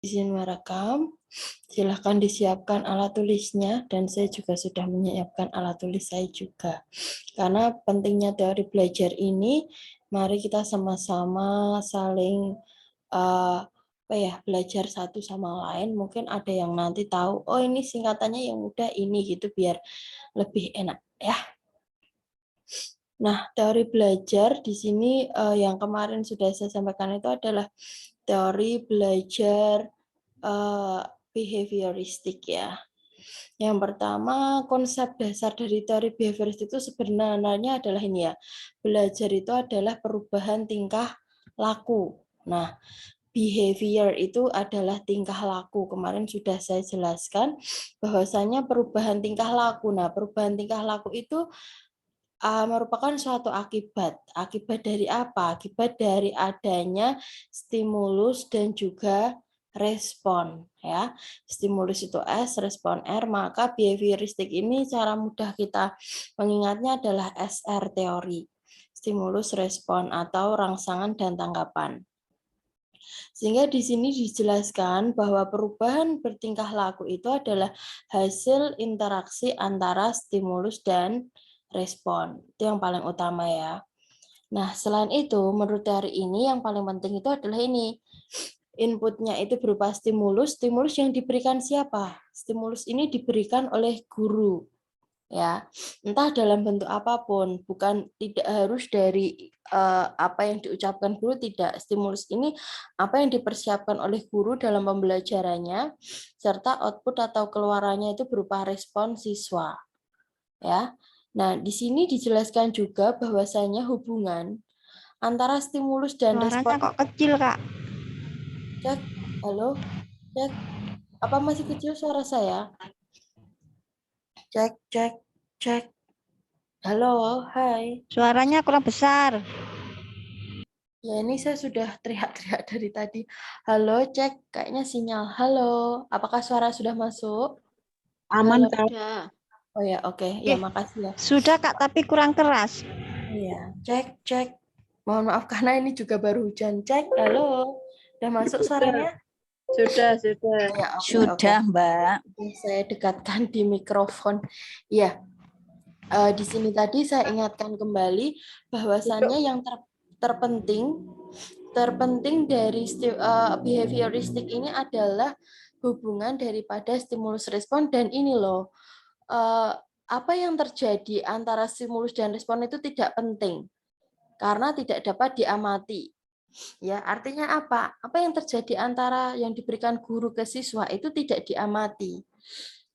izin merekam. Silahkan disiapkan alat tulisnya, dan saya juga sudah menyiapkan alat tulis saya juga. Karena pentingnya teori belajar ini, mari kita sama-sama saling belajar satu sama lain. Mungkin ada yang nanti tahu, oh ini singkatannya yang mudah ini gitu, biar lebih enak ya. Nah, teori belajar di sini yang kemarin sudah saya sampaikan itu adalah teori belajar behavioristik ya. Yang pertama, konsep dasar dari teori behavioristik itu sebenarnya adalah ini ya. Belajar itu adalah perubahan tingkah laku. Nah, behavior itu adalah tingkah laku. Kemarin sudah saya jelaskan bahwasanya perubahan tingkah laku. Nah, perubahan tingkah laku itu merupakan suatu akibat. Akibat dari apa? Akibat dari adanya stimulus dan juga respon ya. Stimulus itu S, respon R, maka behavioristik ini cara mudah kita mengingatnya adalah SR teori. Stimulus, respon atau rangsangan dan tanggapan. Sehingga di sini dijelaskan bahwa perubahan bertingkah laku itu adalah hasil interaksi antara stimulus dan respon. Itu yang paling utama ya. Nah, selain itu, menurut teori ini yang paling penting itu adalah ini. Inputnya itu berupa stimulus. Stimulus yang diberikan siapa? Stimulus ini diberikan oleh guru. Ya, entah dalam bentuk apapun, bukan tidak harus dari apa yang diucapkan guru, tidak. Stimulus ini apa yang dipersiapkan oleh guru dalam pembelajarannya, serta output atau keluarannya itu berupa respon siswa. Ya, nah di sini dijelaskan juga bahwasanya hubungan antara stimulus dan Suaranya respon. kok kecil, Kak? Cek, halo, cek. Apa masih kecil suara saya? Cek, cek, cek. Halo, hai. Suaranya kurang besar. Ya, ini saya sudah teriak-teriak dari tadi. Halo, cek. Kayaknya sinyal. Halo, apakah suara sudah masuk? Aman, Halo. Kak. Oh ya, oke. Ya, Eh, makasih ya. sudah, Kak, tapi kurang keras. Iya, cek, cek. Mohon maaf karena ini juga baru hujan. Cek, halo. Udah masuk suaranya? Sudah. Ya, oke, oke. Sudah, Mbak. Saya dekatkan di mikrofon. Iya, di sini tadi saya ingatkan kembali bahwasannya yang terpenting dari behavioristik ini adalah hubungan daripada stimulus respon, dan ini loh, apa yang terjadi antara stimulus dan respon itu tidak penting karena tidak dapat diamati. Ya, artinya apa? Apa yang terjadi antara yang diberikan guru ke siswa itu tidak diamati.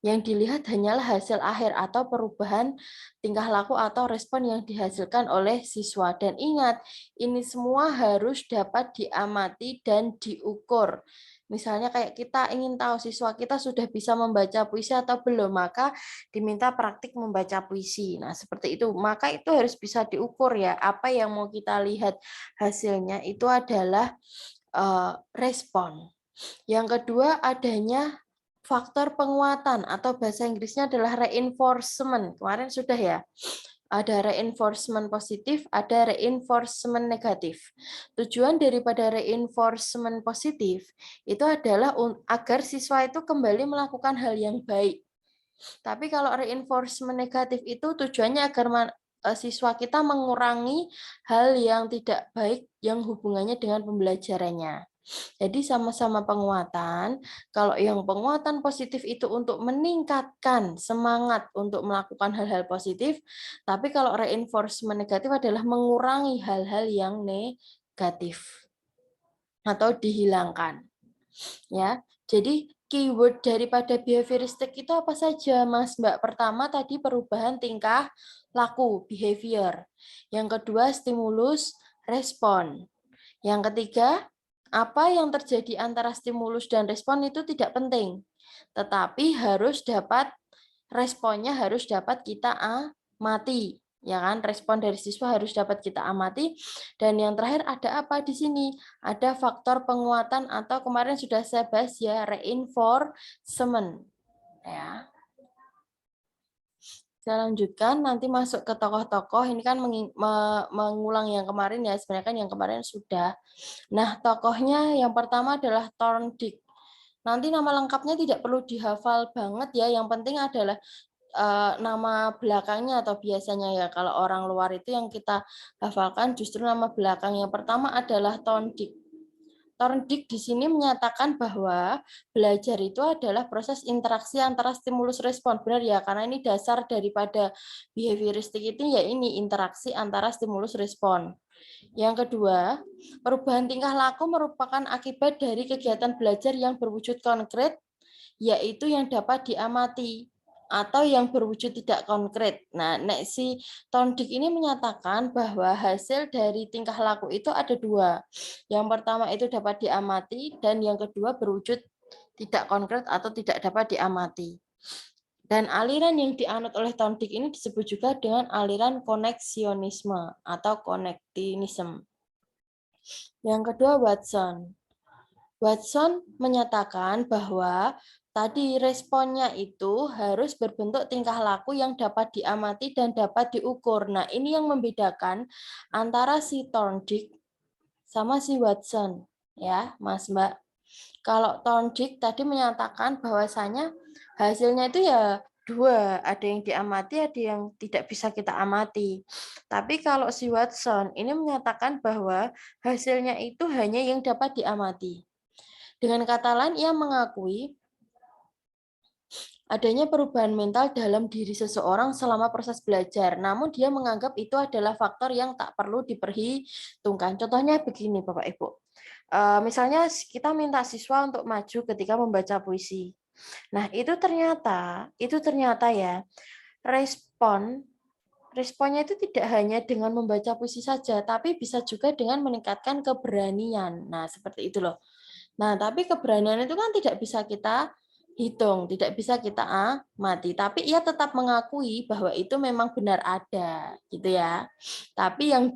Yang dilihat hanyalah hasil akhir atau perubahan tingkah laku atau respon yang dihasilkan oleh siswa. Dan ingat, ini semua harus dapat diamati dan diukur. Misalnya kayak kita ingin tahu siswa kita sudah bisa membaca puisi atau belum, maka diminta praktik membaca puisi. Nah, seperti itu. Maka itu harus bisa diukur ya. Apa yang mau kita lihat hasilnya itu adalah respon. Yang kedua, adanya faktor penguatan atau bahasa Inggrisnya adalah reinforcement. Kemarin sudah ya. Ada reinforcement positif, ada reinforcement negatif. Tujuan daripada reinforcement positif itu adalah agar siswa itu kembali melakukan hal yang baik. Tapi kalau reinforcement negatif itu tujuannya agar siswa kita mengurangi hal yang tidak baik yang hubungannya dengan pembelajarannya. Jadi sama-sama penguatan. Kalau yang penguatan positif itu untuk meningkatkan semangat untuk melakukan hal-hal positif, tapi kalau reinforcement negatif adalah mengurangi hal-hal yang negatif atau dihilangkan. Ya. Jadi keyword daripada behavioristik itu apa saja, Mas Mbak? Pertama tadi perubahan tingkah laku, behavior. Yang kedua stimulus, respon. Yang ketiga, apa yang terjadi antara stimulus dan respon itu tidak penting, tetapi responnya harus dapat kita amati, ya kan? Respon dari siswa harus dapat kita amati. Dan yang terakhir ada apa di sini? Ada faktor penguatan atau kemarin sudah saya bahas ya, reinforcement. Ya. Saya lanjutkan, nanti masuk ke tokoh-tokoh. Ini kan mengulang yang kemarin ya, sebenarnya kan yang kemarin sudah. Nah, tokohnya yang pertama adalah Thorndike. Nanti nama lengkapnya tidak perlu dihafal banget ya, yang penting adalah nama belakangnya atau biasanya ya kalau orang luar itu yang kita hafalkan justru nama belakang. Yang pertama adalah Thorndike. Thorndike di sini menyatakan bahwa belajar itu adalah proses interaksi antara stimulus respon. Benar ya, karena ini dasar daripada behavioristik itu ya ini interaksi antara stimulus respon. Yang kedua, perubahan tingkah laku merupakan akibat dari kegiatan belajar yang berwujud konkret, yaitu yang dapat diamati atau yang berwujud tidak konkret. Nah, si Thorndike ini menyatakan bahwa hasil dari tingkah laku itu ada dua. Yang pertama itu dapat diamati dan yang kedua berwujud tidak konkret atau tidak dapat diamati. Dan aliran yang dianut oleh Thorndike ini disebut juga dengan aliran koneksionisme atau connectinism. Yang kedua, Watson. Watson menyatakan bahwa tadi responnya itu harus berbentuk tingkah laku yang dapat diamati dan dapat diukur. Nah, ini yang membedakan antara si Thorndike sama si Watson, ya, Mas Mbak. Kalau Thorndike tadi menyatakan bahwasanya hasilnya itu ya dua, ada yang diamati, ada yang tidak bisa kita amati. Tapi kalau si Watson ini menyatakan bahwa hasilnya itu hanya yang dapat diamati. Dengan kata lain, ia mengakui adanya perubahan mental dalam diri seseorang selama proses belajar. Namun dia menganggap itu adalah faktor yang tak perlu diperhitungkan. Contohnya begini, Bapak Ibu. Misalnya kita minta siswa untuk maju ketika membaca puisi. Nah, itu ternyata ya, responnya itu tidak hanya dengan membaca puisi saja, tapi bisa juga dengan meningkatkan keberanian. Nah, seperti itu loh. Nah, tapi keberanian itu kan tidak bisa kita hitung, tidak bisa kita amati, tapi ia tetap mengakui bahwa itu memang benar ada, gitu ya. Tapi yang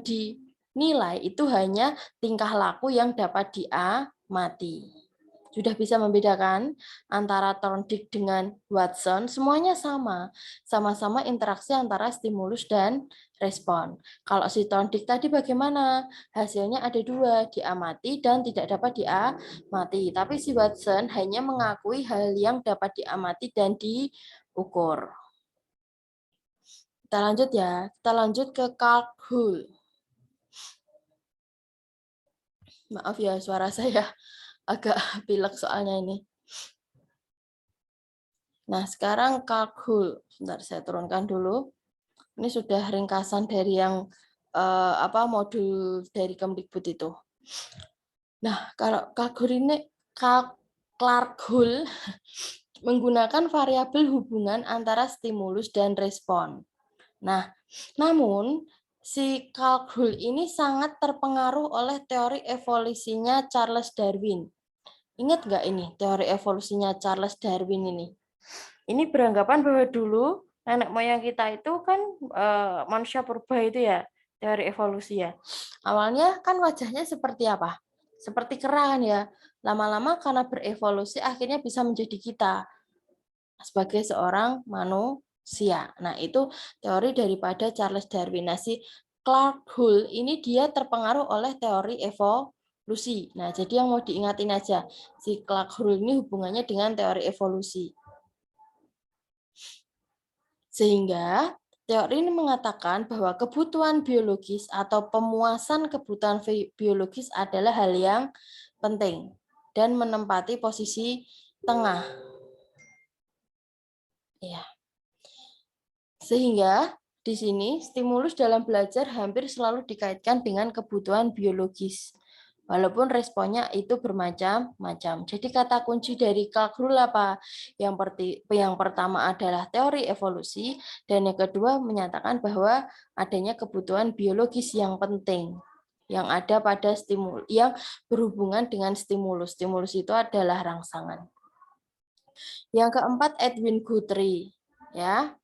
dinilai itu hanya tingkah laku yang dapat diamati. Sudah bisa membedakan antara Thorndike dengan Watson, semuanya sama-sama interaksi antara stimulus dan respon. Kalau si Thorndike tadi bagaimana? Hasilnya ada dua, diamati dan tidak dapat diamati. Tapi si Watson hanya mengakui hal yang dapat diamati dan diukur. Kita lanjut ya, kita lanjut ke Carl Hull. Maaf ya, suara saya agak pilek soalnya ini. Nah, sekarang Carl Hull. Sebentar, saya turunkan dulu. Ini sudah ringkasan dari yang modul dari Kemdikbud itu. Nah, kalau Clark Hull menggunakan variabel hubungan antara stimulus dan respon. Nah, namun si Clark Hull ini sangat terpengaruh oleh teori evolusinya Charles Darwin. Ingat nggak ini teori evolusinya Charles Darwin ini? Ini beranggapan bahwa dulu nenek moyang kita itu kan manusia purba itu ya, teori evolusi ya. Awalnya kan wajahnya seperti apa? Seperti kera kan ya. Lama-lama karena berevolusi akhirnya bisa menjadi kita sebagai seorang manusia. Nah, itu teori daripada Charles Darwin. Nah, si Clark Hull ini dia terpengaruh oleh teori evolusi. Nah, jadi yang mau diingatin aja, si Clark Hull ini hubungannya dengan teori evolusi. Sehingga teori ini mengatakan bahwa kebutuhan biologis atau pemuasan kebutuhan biologis adalah hal yang penting dan menempati posisi tengah. Ya. Sehingga di sini stimulus dalam belajar hampir selalu dikaitkan dengan kebutuhan biologis. Walaupun responnya itu bermacam-macam. Jadi kata kunci dari Carl Hull apa? Yang pertama adalah teori evolusi, dan yang kedua menyatakan bahwa adanya kebutuhan biologis yang penting yang ada pada stimulus yang berhubungan dengan stimulus. Stimulus itu adalah rangsangan. Yang keempat Edwin Guthrie, ya.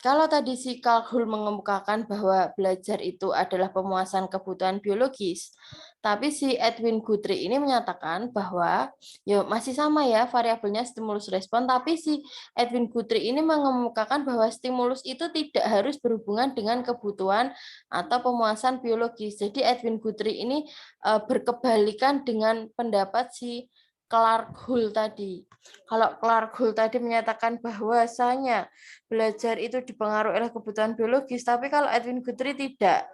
Kalau tadi si Carl Hull mengemukakan bahwa belajar itu adalah pemuasan kebutuhan biologis, tapi si Edwin Guthrie ini menyatakan bahwa ya masih sama ya variabelnya stimulus respon, tapi si Edwin Guthrie ini mengemukakan bahwa stimulus itu tidak harus berhubungan dengan kebutuhan atau pemuasan biologis. Jadi Edwin Guthrie ini berkebalikan dengan pendapat si Clark-Hull tadi. Kalau Clark-Hull tadi menyatakan bahwasanya belajar itu dipengaruhi oleh kebutuhan biologis, tapi kalau Edwin Guthrie tidak.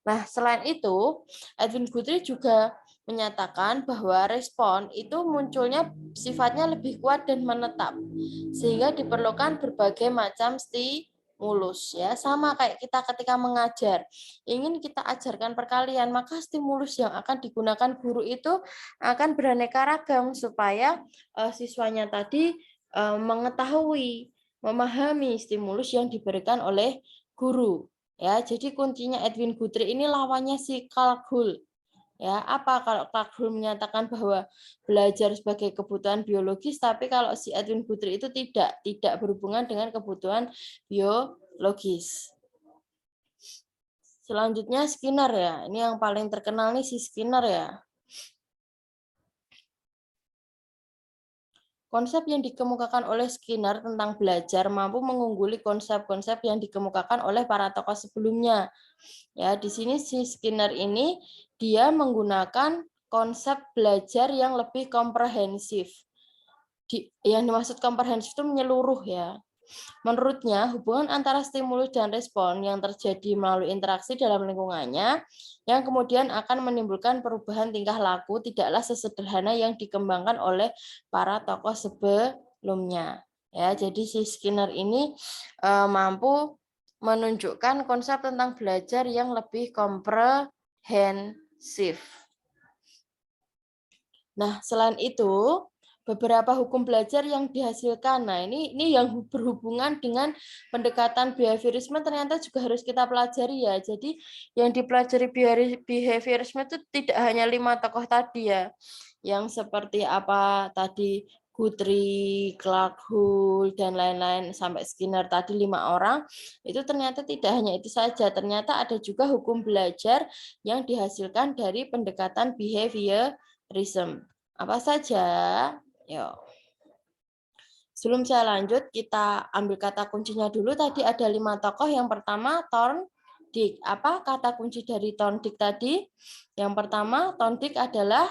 Nah, selain itu, Edwin Guthrie juga menyatakan bahwa respon itu munculnya sifatnya lebih kuat dan menetap, sehingga diperlukan berbagai macam stimulus. Ya, sama kayak kita ketika mengajar, ingin kita ajarkan perkalian, maka stimulus yang akan digunakan guru itu akan beraneka ragam supaya siswanya tadi mengetahui, memahami stimulus yang diberikan oleh guru. Ya, jadi kuncinya Edwin Guthrie ini lawannya si Clark-Hull. Ya, apa kalau Clark-Hull menyatakan bahwa belajar sebagai kebutuhan biologis, tapi kalau si Edwin Guthrie itu tidak berhubungan dengan kebutuhan biologis. Selanjutnya Skinner ya. Ini yang paling terkenal nih si Skinner ya. Konsep yang dikemukakan oleh Skinner tentang belajar mampu mengungguli konsep-konsep yang dikemukakan oleh para tokoh sebelumnya. Ya, di sini si Skinner ini dia menggunakan konsep belajar yang lebih komprehensif. Yang dimaksud komprehensif itu menyeluruh ya. Menurutnya, hubungan antara stimulus dan respon yang terjadi melalui interaksi dalam lingkungannya yang kemudian akan menimbulkan perubahan tingkah laku tidaklah sesederhana yang dikembangkan oleh para tokoh sebelumnya. Ya, jadi si Skinner ini mampu menunjukkan konsep tentang belajar yang lebih komprehensif. Nah, selain itu, beberapa hukum belajar yang dihasilkan. Nah, ini yang berhubungan dengan pendekatan behaviorisme ternyata juga harus kita pelajari ya. Jadi, yang dipelajari behaviorisme itu tidak hanya 5 tokoh tadi ya. Yang seperti apa tadi Guthrie, Clark-Hull, dan lain-lain sampai Skinner tadi 5 orang, itu ternyata tidak hanya itu saja. Ternyata ada juga hukum belajar yang dihasilkan dari pendekatan behaviorism. Apa saja? Yuk. Sebelum saya lanjut, kita ambil kata kuncinya dulu. Tadi ada 5 tokoh. Yang pertama, Thorndike. Apa kata kunci dari Thorndike tadi? Yang pertama, Thorndike adalah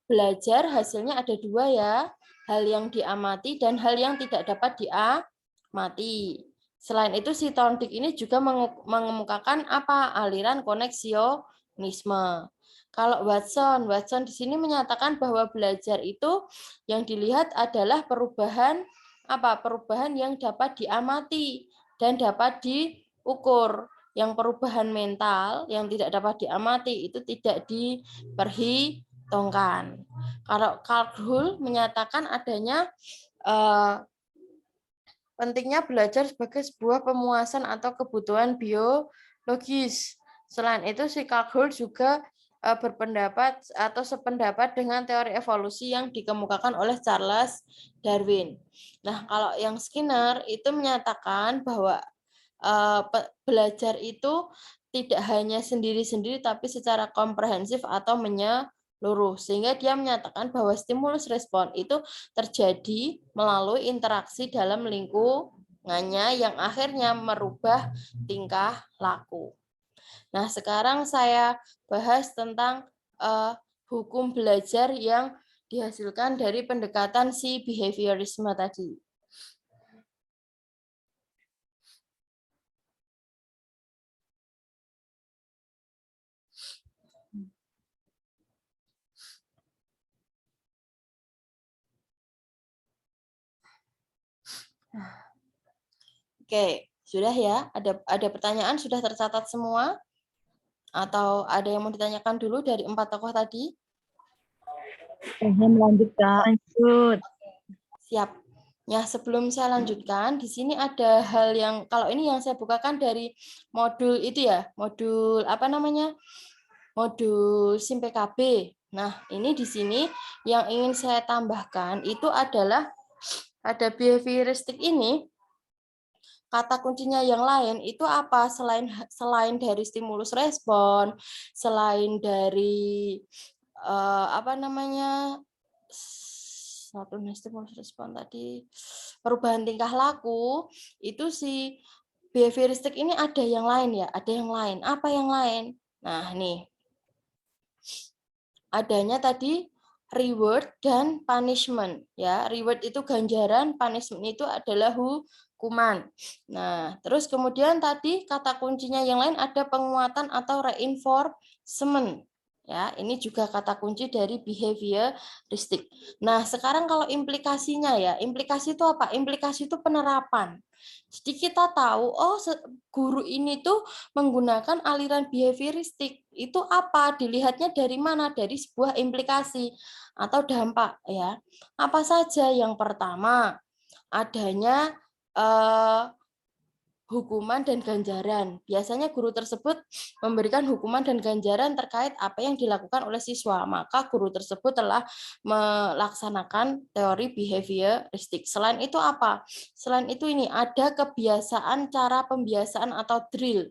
belajar, hasilnya ada 2 ya. Hal yang diamati dan hal yang tidak dapat diamati. Selain itu, si Thorndike ini juga mengemukakan apa? Aliran koneksionisme. Kalau Watson di sini menyatakan bahwa belajar itu yang dilihat adalah perubahan apa? Perubahan yang dapat diamati dan dapat diukur. Yang perubahan mental yang tidak dapat diamati itu tidak diperhitungkan. Kalau Clark-Hull menyatakan adanya pentingnya belajar sebagai sebuah pemuasan atau kebutuhan biologis. Selain itu, si Clark-Hull juga berpendapat atau sependapat dengan teori evolusi yang dikemukakan oleh Charles Darwin. Nah, kalau yang Skinner itu menyatakan bahwa belajar itu tidak hanya sendiri-sendiri tapi secara komprehensif atau menyeluruh, sehingga dia menyatakan bahwa stimulus respon itu terjadi melalui interaksi dalam lingkungannya yang akhirnya merubah tingkah laku. Nah, sekarang saya bahas tentang hukum belajar yang dihasilkan dari pendekatan si behaviorisme tadi. Oke, sudah ya? Ada pertanyaan sudah tercatat semua? Atau ada yang mau ditanyakan dulu dari 4 tokoh tadi? Saya melanjutkan. Lanjut. Siap. Ya, sebelum saya lanjutkan, di sini ada hal yang, kalau ini yang saya bukakan dari modul itu ya, modul apa namanya? Modul SIM PKB. Nah, ini di sini yang ingin saya tambahkan itu adalah ada behavioristik ini, kata kuncinya yang lain itu apa selain dari stimulus respon, selain dari apa namanya satu stimulus respon tadi perubahan tingkah laku itu si behavioristik ini ada yang lain ya, ada yang lain. Apa yang lain? Nah, nih adanya tadi reward dan punishment ya. Reward itu ganjaran, punishment itu adalah hukuman. Nah, terus kemudian tadi kata kuncinya yang lain ada penguatan atau reinforcement. Ya, ini juga kata kunci dari behavioristik. Nah, sekarang kalau implikasinya ya, implikasi itu apa? Implikasi itu penerapan. Jadi kita tahu, oh guru ini tuh menggunakan aliran behavioristik. Itu apa? Dilihatnya dari mana? Dari sebuah implikasi atau dampak ya. Apa saja? Yang pertama, adanya hukuman dan ganjaran. Biasanya guru tersebut memberikan hukuman dan ganjaran terkait apa yang dilakukan oleh siswa. Maka guru tersebut telah melaksanakan teori behavioristik. Selain itu apa? Selain itu ini ada kebiasaan cara pembiasaan atau drill.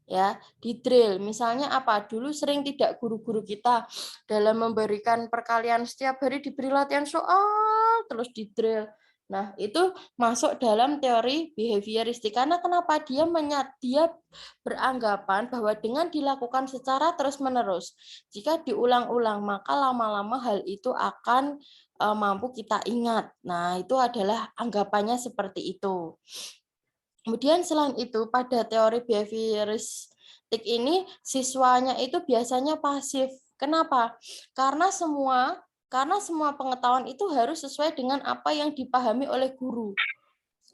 Ya, di drill. Misalnya apa? Dulu sering tidak guru-guru kita dalam memberikan perkalian setiap hari diberi latihan soal terus di drill. Nah, itu masuk dalam teori behavioristik karena kenapa dia beranggapan bahwa dengan dilakukan secara terus-menerus, jika diulang-ulang maka lama-lama hal itu akan mampu kita ingat. Nah, itu adalah anggapannya seperti itu. Kemudian selain itu pada teori behavioristik ini siswanya itu biasanya pasif. Kenapa? Karena semua pengetahuan itu harus sesuai dengan apa yang dipahami oleh guru.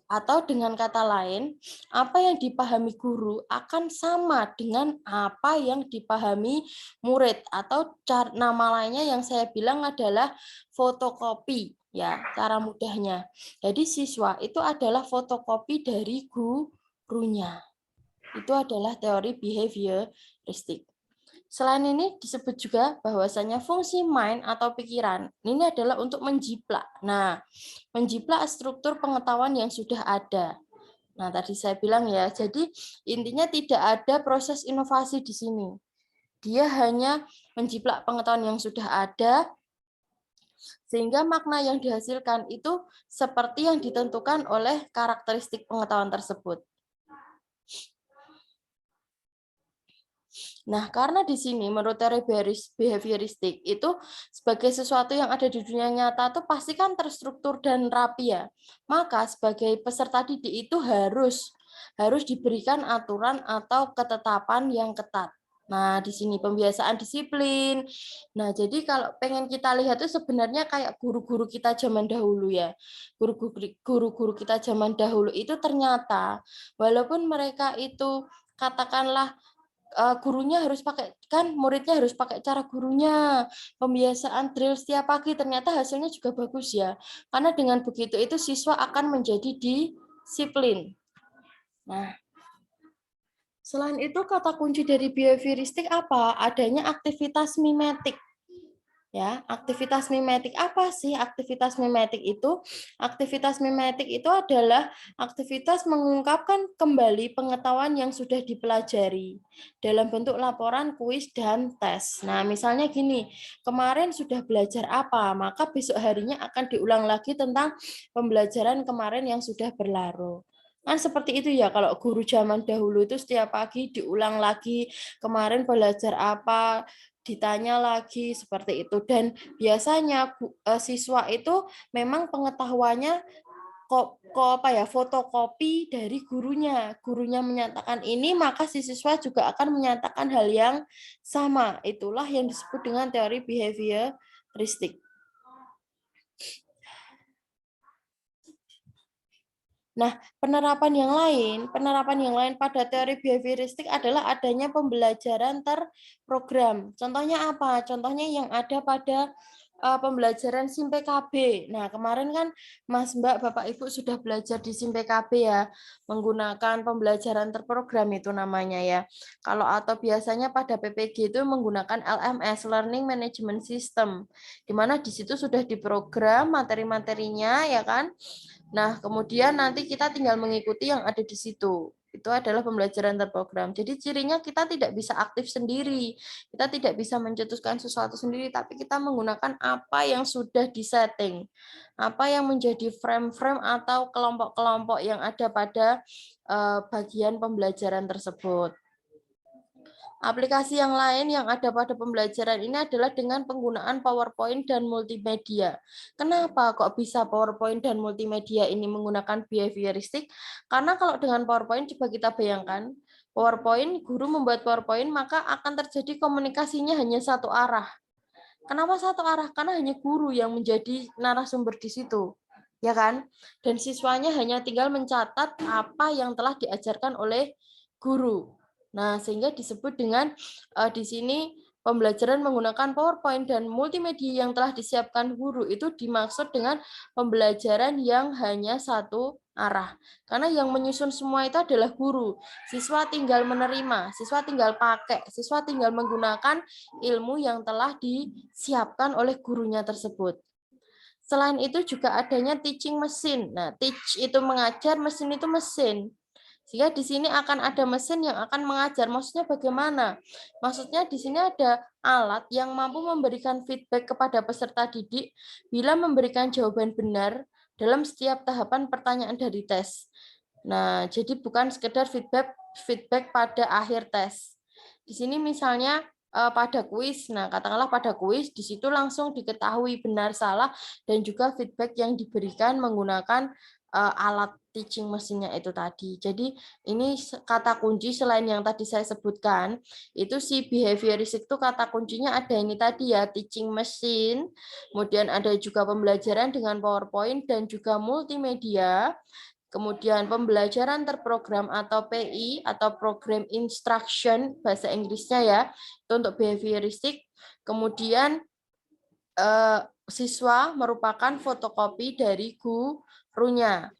Atau dengan kata lain, apa yang dipahami guru akan sama dengan apa yang dipahami murid atau nama lainnya yang saya bilang adalah fotokopi ya, cara mudahnya. Jadi siswa itu adalah fotokopi dari gurunya. Itu adalah teori behavioristik. Selain ini disebut juga bahwasanya fungsi mind atau pikiran ini adalah untuk menjiplak. Nah, menjiplak struktur pengetahuan yang sudah ada. Nah, tadi saya bilang ya, jadi intinya tidak ada proses inovasi di sini. Dia hanya menjiplak pengetahuan yang sudah ada, sehingga makna yang dihasilkan itu seperti yang ditentukan oleh karakteristik pengetahuan tersebut. Nah, karena di sini menurut teori behavioristik itu sebagai sesuatu yang ada di dunia nyata itu pasti kan terstruktur dan rapi ya. Maka sebagai peserta didik itu harus diberikan aturan atau ketetapan yang ketat. Nah, di sini pembiasaan disiplin. Nah, jadi kalau pengen kita lihat itu sebenarnya kayak guru-guru kita zaman dahulu ya. Guru-guru kita zaman dahulu itu ternyata walaupun mereka itu katakanlah gurunya harus pakai kan muridnya harus pakai cara gurunya pembiasaan drill setiap pagi ternyata hasilnya juga bagus ya karena dengan begitu itu siswa akan menjadi disiplin. Nah, selain itu kata kunci dari behavioristik apa? Adanya aktivitas mimetik. Ya, aktivitas mimetik apa sih? Aktivitas mimetik itu adalah aktivitas mengungkapkan kembali pengetahuan yang sudah dipelajari dalam bentuk laporan, kuis, dan tes. Nah, misalnya gini, kemarin sudah belajar apa, maka besok harinya akan diulang lagi tentang pembelajaran kemarin yang sudah berlalu. Kan seperti itu ya, kalau guru zaman dahulu itu setiap pagi diulang lagi, kemarin belajar apa, ditanya lagi seperti itu dan biasanya siswa itu memang pengetahuannya fotokopi dari gurunya menyatakan ini maka si siswa juga akan menyatakan hal yang sama. Itulah yang disebut dengan teori behavioristik. Nah, penerapan yang lain pada teori behavioristik adalah adanya pembelajaran terprogram. Contohnya apa? Contohnya yang ada pada pembelajaran SIM PKB. Nah, kemarin kan Mas, Mbak, Bapak, Ibu sudah belajar di SIM PKB ya, menggunakan pembelajaran terprogram itu namanya ya. Kalau atau biasanya pada PPG itu menggunakan LMS, Learning Management System, di mana di situ sudah diprogram materi-materinya ya kan. Nah, kemudian nanti kita tinggal mengikuti yang ada di situ. Itu adalah pembelajaran terprogram. Jadi cirinya kita tidak bisa aktif sendiri. Kita tidak bisa mencetuskan sesuatu sendiri, tapi kita menggunakan apa yang sudah disetting. Apa yang menjadi frame-frame atau kelompok-kelompok yang ada pada bagian pembelajaran tersebut. Aplikasi yang lain yang ada pada pembelajaran ini adalah dengan penggunaan PowerPoint dan multimedia. Kenapa kok bisa PowerPoint dan multimedia ini menggunakan behavioristik? Karena kalau dengan PowerPoint, coba kita bayangkan, PowerPoint, guru membuat PowerPoint, maka akan terjadi komunikasinya hanya satu arah. Kenapa satu arah? Karena hanya guru yang menjadi narasumber di situ, ya kan? Dan siswanya hanya tinggal mencatat apa yang telah diajarkan oleh guru. Nah, sehingga disebut dengan di sini pembelajaran menggunakan PowerPoint dan multimedia yang telah disiapkan guru itu dimaksud dengan pembelajaran yang hanya satu arah. Karena yang menyusun semua itu adalah guru. Siswa tinggal menerima, siswa tinggal pakai, siswa tinggal menggunakan ilmu yang telah disiapkan oleh gurunya tersebut. Selain itu juga adanya teaching mesin. Nah, teach itu mengajar, mesin itu mesin. Sehingga di sini akan ada mesin yang akan mengajar. Maksudnya bagaimana? Maksudnya di sini ada alat yang mampu memberikan feedback kepada peserta didik bila memberikan jawaban benar dalam setiap tahapan pertanyaan dari tes. Nah, jadi bukan sekedar feedback pada akhir tes. Di sini misalnya pada kuis. Nah, katakanlah pada kuis di situ langsung diketahui benar salah dan juga feedback yang diberikan menggunakan alat teaching mesinnya itu tadi. Jadi ini kata kunci selain yang tadi saya sebutkan, itu si behavioristik itu kata kuncinya ada ini tadi ya, teaching mesin, kemudian ada juga pembelajaran dengan PowerPoint dan juga multimedia. Kemudian pembelajaran terprogram atau PI atau program instruction bahasa Inggrisnya ya, itu untuk behavioristik. Kemudian siswa merupakan fotokopi dari gurunya.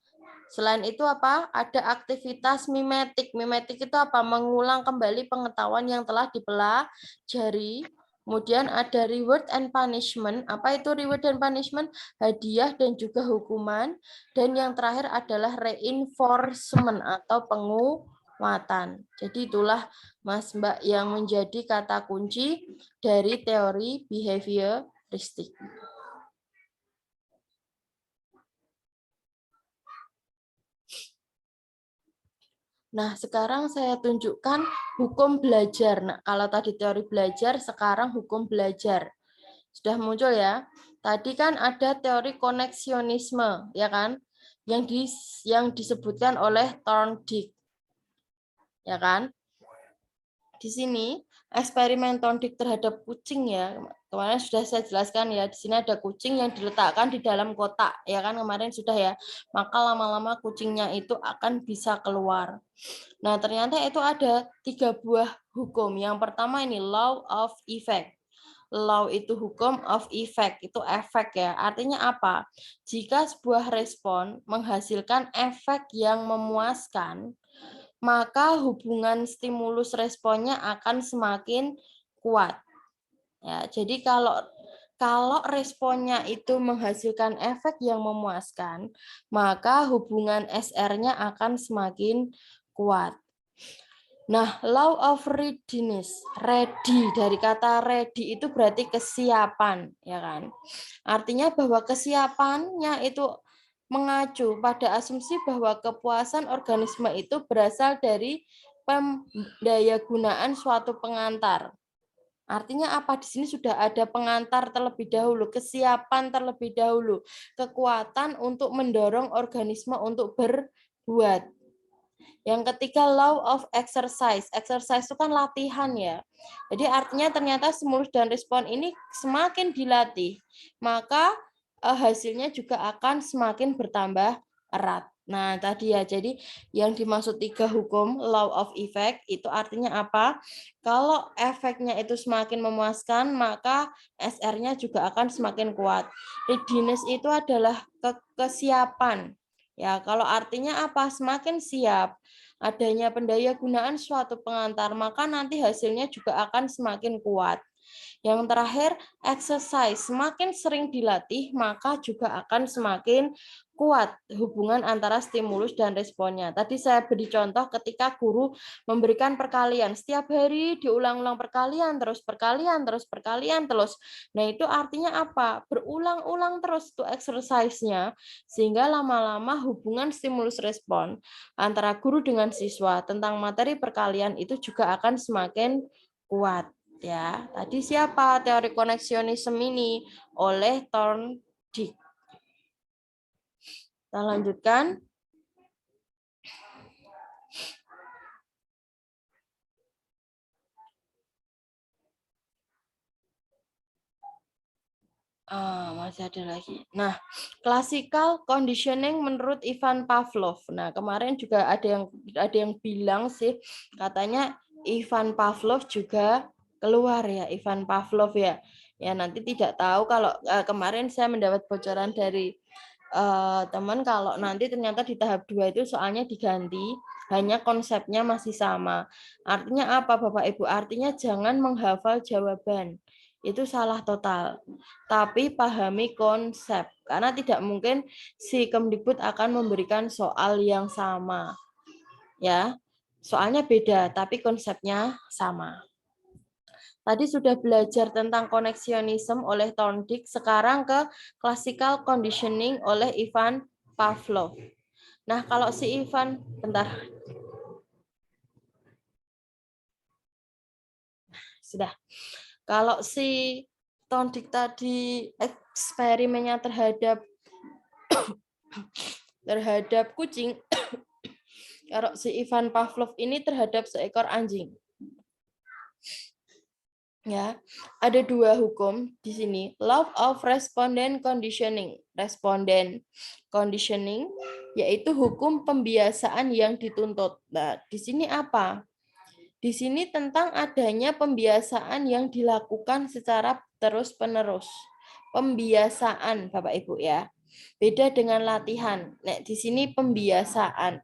Selain itu apa? Ada aktivitas mimetik. Mimetik itu apa? Mengulang kembali pengetahuan yang telah dipelajari. Kemudian ada reward and punishment. Apa itu reward and punishment? Hadiah dan juga hukuman. Dan yang terakhir adalah reinforcement atau penguatan. Jadi itulah Mas Mbak yang menjadi kata kunci dari teori behavioristik. Nah, sekarang saya tunjukkan hukum belajar. Nah, kalau tadi teori belajar, sekarang hukum belajar. Sudah muncul ya. Tadi kan ada teori koneksionisme, ya kan? Yang disebutkan oleh Thorndike, ya kan? Di sini eksperimen Thorndike terhadap kucing ya. Kemarin sudah saya jelaskan ya, di sini ada kucing yang diletakkan di dalam kotak, ya kan kemarin sudah ya. Maka lama-lama kucingnya itu akan bisa keluar. Nah, ternyata itu ada 3 buah hukum. Yang pertama ini law of effect. Law itu hukum, of effect itu efek ya. Artinya apa? Jika sebuah respon menghasilkan efek yang memuaskan, maka hubungan stimulus responnya akan semakin kuat. Ya, jadi kalau responnya itu menghasilkan efek yang memuaskan, maka hubungan SR-nya akan semakin kuat. Nah, law of readiness, ready dari kata ready itu berarti kesiapan, ya kan? Artinya bahwa kesiapannya itu mengacu pada asumsi bahwa kepuasan organisme itu berasal dari pendayagunaan suatu pengantar. Artinya apa? Di sini sudah ada pengantar terlebih dahulu, kesiapan terlebih dahulu, kekuatan untuk mendorong organisme untuk berbuat. Yang ketiga, law of exercise. Exercise itu kan latihan ya. Jadi artinya ternyata stimulus dan respon ini semakin dilatih, maka hasilnya juga akan semakin bertambah erat. Nah, tadi ya, jadi yang dimaksud 3 hukum law of effect itu artinya apa? Kalau efeknya itu semakin memuaskan, maka SR-nya juga akan semakin kuat. Readiness itu adalah kesiapan. Ya, kalau artinya apa? Semakin siap adanya pendayagunaan suatu pengantar, maka nanti hasilnya juga akan semakin kuat. Yang terakhir, exercise. Semakin sering dilatih, maka juga akan semakin kuat hubungan antara stimulus dan responnya. Tadi saya beri contoh ketika guru memberikan perkalian. Setiap hari diulang-ulang perkalian, terus perkalian, terus perkalian, terus. Nah, itu artinya apa? Berulang-ulang terus itu exercise-nya, sehingga lama-lama hubungan stimulus respon antara guru dengan siswa tentang materi perkalian itu juga akan semakin kuat ya. Tadi siapa teori koneksionisme ini? Oleh Thorndike. Kita lanjutkan. Masih ada lagi. Nah, classical conditioning menurut Ivan Pavlov. Nah, kemarin juga ada yang bilang sih katanya Ivan Pavlov juga keluar ya, Ivan Pavlov ya. Ya, nanti tidak tahu kalau kemarin saya mendapat bocoran dari teman kalau nanti ternyata di tahap 2 itu soalnya diganti, hanya konsepnya masih sama. Artinya apa Bapak Ibu? Artinya jangan menghafal jawaban. Itu salah total. Tapi pahami konsep. Karena tidak mungkin si Kemdikbud akan memberikan soal yang sama. Ya. Soalnya beda, tapi konsepnya sama. Tadi sudah belajar tentang koneksionisme oleh Thorndike, sekarang ke classical conditioning oleh Ivan Pavlov. Nah, kalau si Ivan, bentar. Sudah. Kalau si Thorndike tadi eksperimennya terhadap kucing, kalau si Ivan Pavlov ini terhadap seekor anjing. Ya, ada dua hukum di sini. Law of respondent conditioning. Respondent conditioning yaitu hukum pembiasaan yang dituntut. Nah, di sini apa? Di sini tentang adanya pembiasaan yang dilakukan secara terus-penerus. Pembiasaan, Bapak Ibu ya. Beda dengan latihan. Nah, di sini pembiasaan.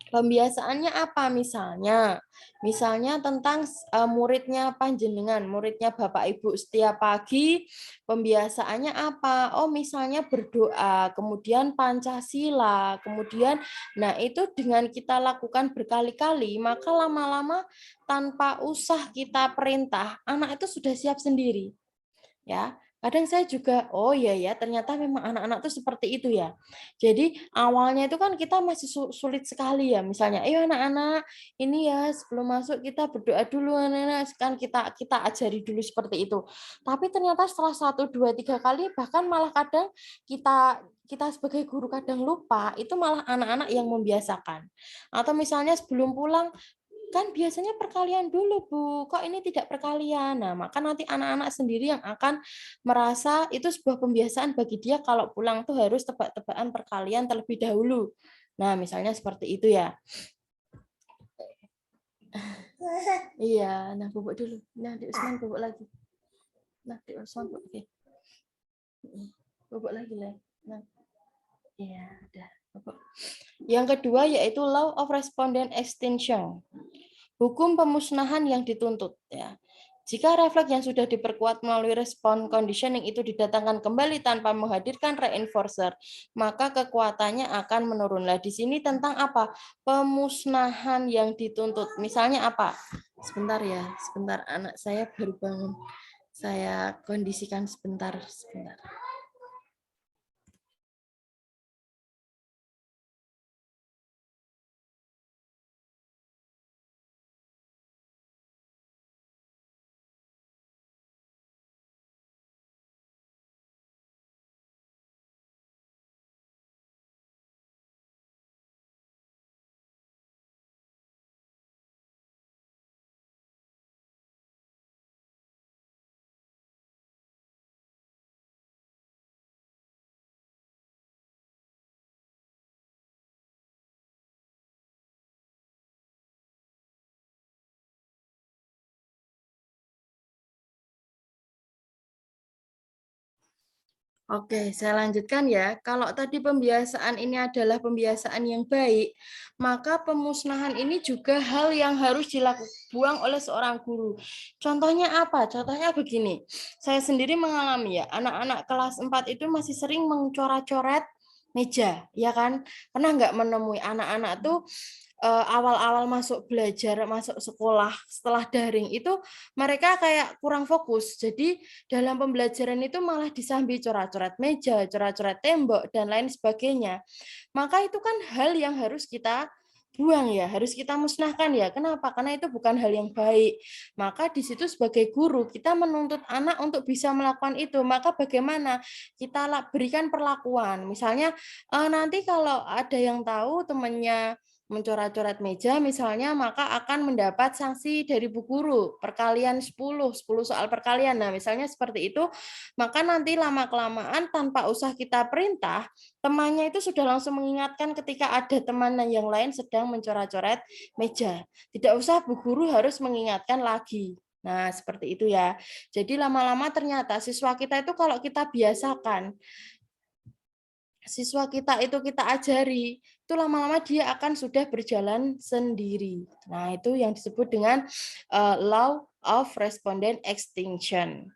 Pembiasaannya apa misalnya? Misalnya tentang muridnya panjenengan, muridnya Bapak Ibu setiap pagi, pembiasaannya apa? Oh, misalnya berdoa, kemudian Pancasila, kemudian nah itu dengan kita lakukan berkali-kali, maka lama-lama tanpa usah kita perintah, anak itu sudah siap sendiri. Ya, kadang saya juga oh iya ya ternyata memang anak-anak tuh seperti itu ya. Jadi awalnya itu kan kita masih sulit sekali ya, misalnya ayo anak-anak ini ya sebelum masuk kita berdoa dulu anak-anak, kan kita ajari dulu seperti itu. Tapi ternyata setelah 1, 2, 3 kali bahkan malah kadang kita sebagai guru kadang lupa, itu malah anak-anak yang membiasakan. Atau misalnya sebelum pulang kan biasanya perkalian dulu Bu, kok ini tidak perkalian. Nah, maka nanti anak-anak sendiri yang akan merasa itu sebuah pembiasaan bagi dia kalau pulang tuh harus tebak-tebakan perkalian terlebih dahulu. Nah, misalnya seperti itu ya. Iya, nah bubuk dulu. Nah, di Usman bubuk lagi. Nah, di Usman bubuk. Oke. Bubuk lagi lah. Nah, iya, udah. Bubuk. Yang kedua yaitu law of respondent extinction. Hukum pemusnahan yang dituntut ya. Jika refleks yang sudah diperkuat melalui respon conditioning itu didatangkan kembali tanpa menghadirkan reinforcer, maka kekuatannya akan menurun. Nah, di sini tentang apa? Pemusnahan yang dituntut. Misalnya apa? Sebentar ya, sebentar anak saya baru bangun. Saya kondisikan sebentar. Oke, saya lanjutkan ya. Kalau tadi pembiasaan ini adalah pembiasaan yang baik, maka pemusnahan ini juga hal yang harus dilakukan oleh seorang guru. Contohnya apa? Contohnya begini. Saya sendiri mengalami ya, anak-anak kelas 4 itu masih sering mencoret-coret meja, ya kan? Pernah nggak menemui anak-anak tuh awal-awal masuk belajar, masuk sekolah setelah daring itu mereka kayak kurang fokus. Jadi dalam pembelajaran itu malah disambi coret-coret meja, coret-coret tembok dan lain sebagainya. Maka itu kan hal yang harus kita buang ya, harus kita musnahkan ya. Kenapa? Karena itu bukan hal yang baik. Maka di situ sebagai guru kita menuntut anak untuk bisa melakukan itu. Maka bagaimana? Kita berikan perlakuan. Misalnya nanti kalau ada yang tahu temannya mencoret-coret meja misalnya, maka akan mendapat sanksi dari bu guru, perkalian 10 soal perkalian. Nah, misalnya seperti itu, maka nanti lama-kelamaan tanpa usah kita perintah, temannya itu sudah langsung mengingatkan ketika ada teman yang lain sedang mencoret-coret meja. Tidak usah bu guru harus mengingatkan lagi. Nah, seperti itu ya. Jadi lama-lama ternyata siswa kita itu kalau kita biasakan, siswa kita itu kita ajari, itu lama-lama dia akan sudah berjalan sendiri. Nah, itu yang disebut dengan law of respondent extinction.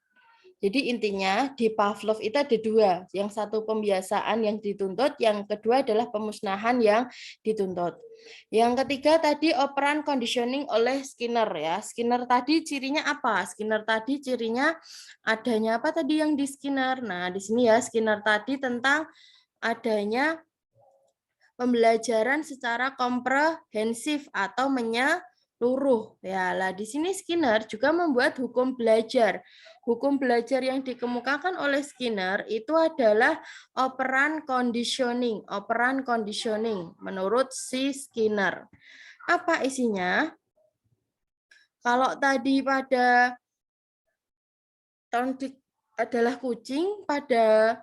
Jadi intinya di Pavlov itu ada dua, yang satu pembiasaan yang dituntut, yang kedua adalah pemusnahan yang dituntut. Yang ketiga tadi operan conditioning oleh Skinner ya. Skinner tadi cirinya apa? Skinner tadi cirinya adanya apa tadi yang di Skinner? Nah, di sini ya Skinner tadi tentang adanya pembelajaran secara komprehensif atau menyeluruh. Ya, lah di sini Skinner juga membuat hukum belajar. Hukum belajar yang dikemukakan oleh Skinner itu adalah operan conditioning. Operan conditioning menurut si Skinner. Apa isinya? Kalau tadi pada Thorndike adalah kucing, pada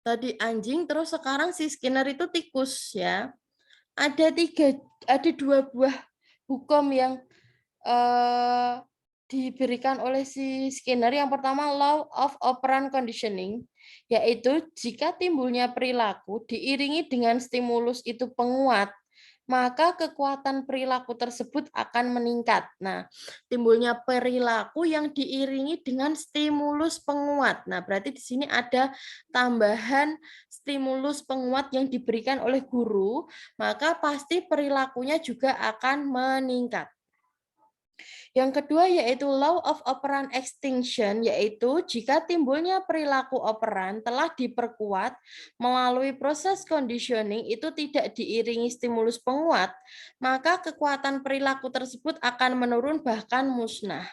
tadi anjing, terus sekarang si Skinner itu tikus ya. Ada dua buah hukum yang diberikan oleh si Skinner. Yang pertama law of operant conditioning, yaitu jika timbulnya perilaku diiringi dengan stimulus itu penguat, maka kekuatan perilaku tersebut akan meningkat. Nah, timbulnya perilaku yang diiringi dengan stimulus penguat. Nah, berarti di sini ada tambahan stimulus penguat yang diberikan oleh guru, maka pasti perilakunya juga akan meningkat. Yang kedua yaitu law of operant extinction, yaitu jika timbulnya perilaku operan telah diperkuat melalui proses conditioning itu tidak diiringi stimulus penguat, maka kekuatan perilaku tersebut akan menurun bahkan musnah.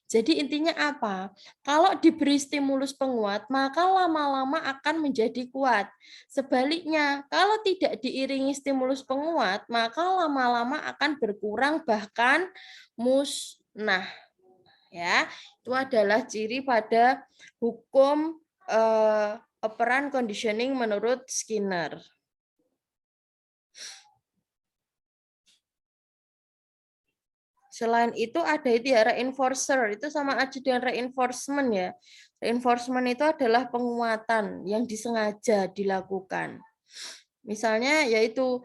Jadi intinya apa? Kalau diberi stimulus penguat, maka lama-lama akan menjadi kuat. Sebaliknya, kalau tidak diiringi stimulus penguat, maka lama-lama akan berkurang bahkan musnah. Ya, itu adalah ciri pada hukum operan conditioning menurut Skinner. Selain itu ada itu ya reinforcer, itu sama aja dengan reinforcement ya. Reinforcement itu adalah penguatan yang disengaja dilakukan. Misalnya yaitu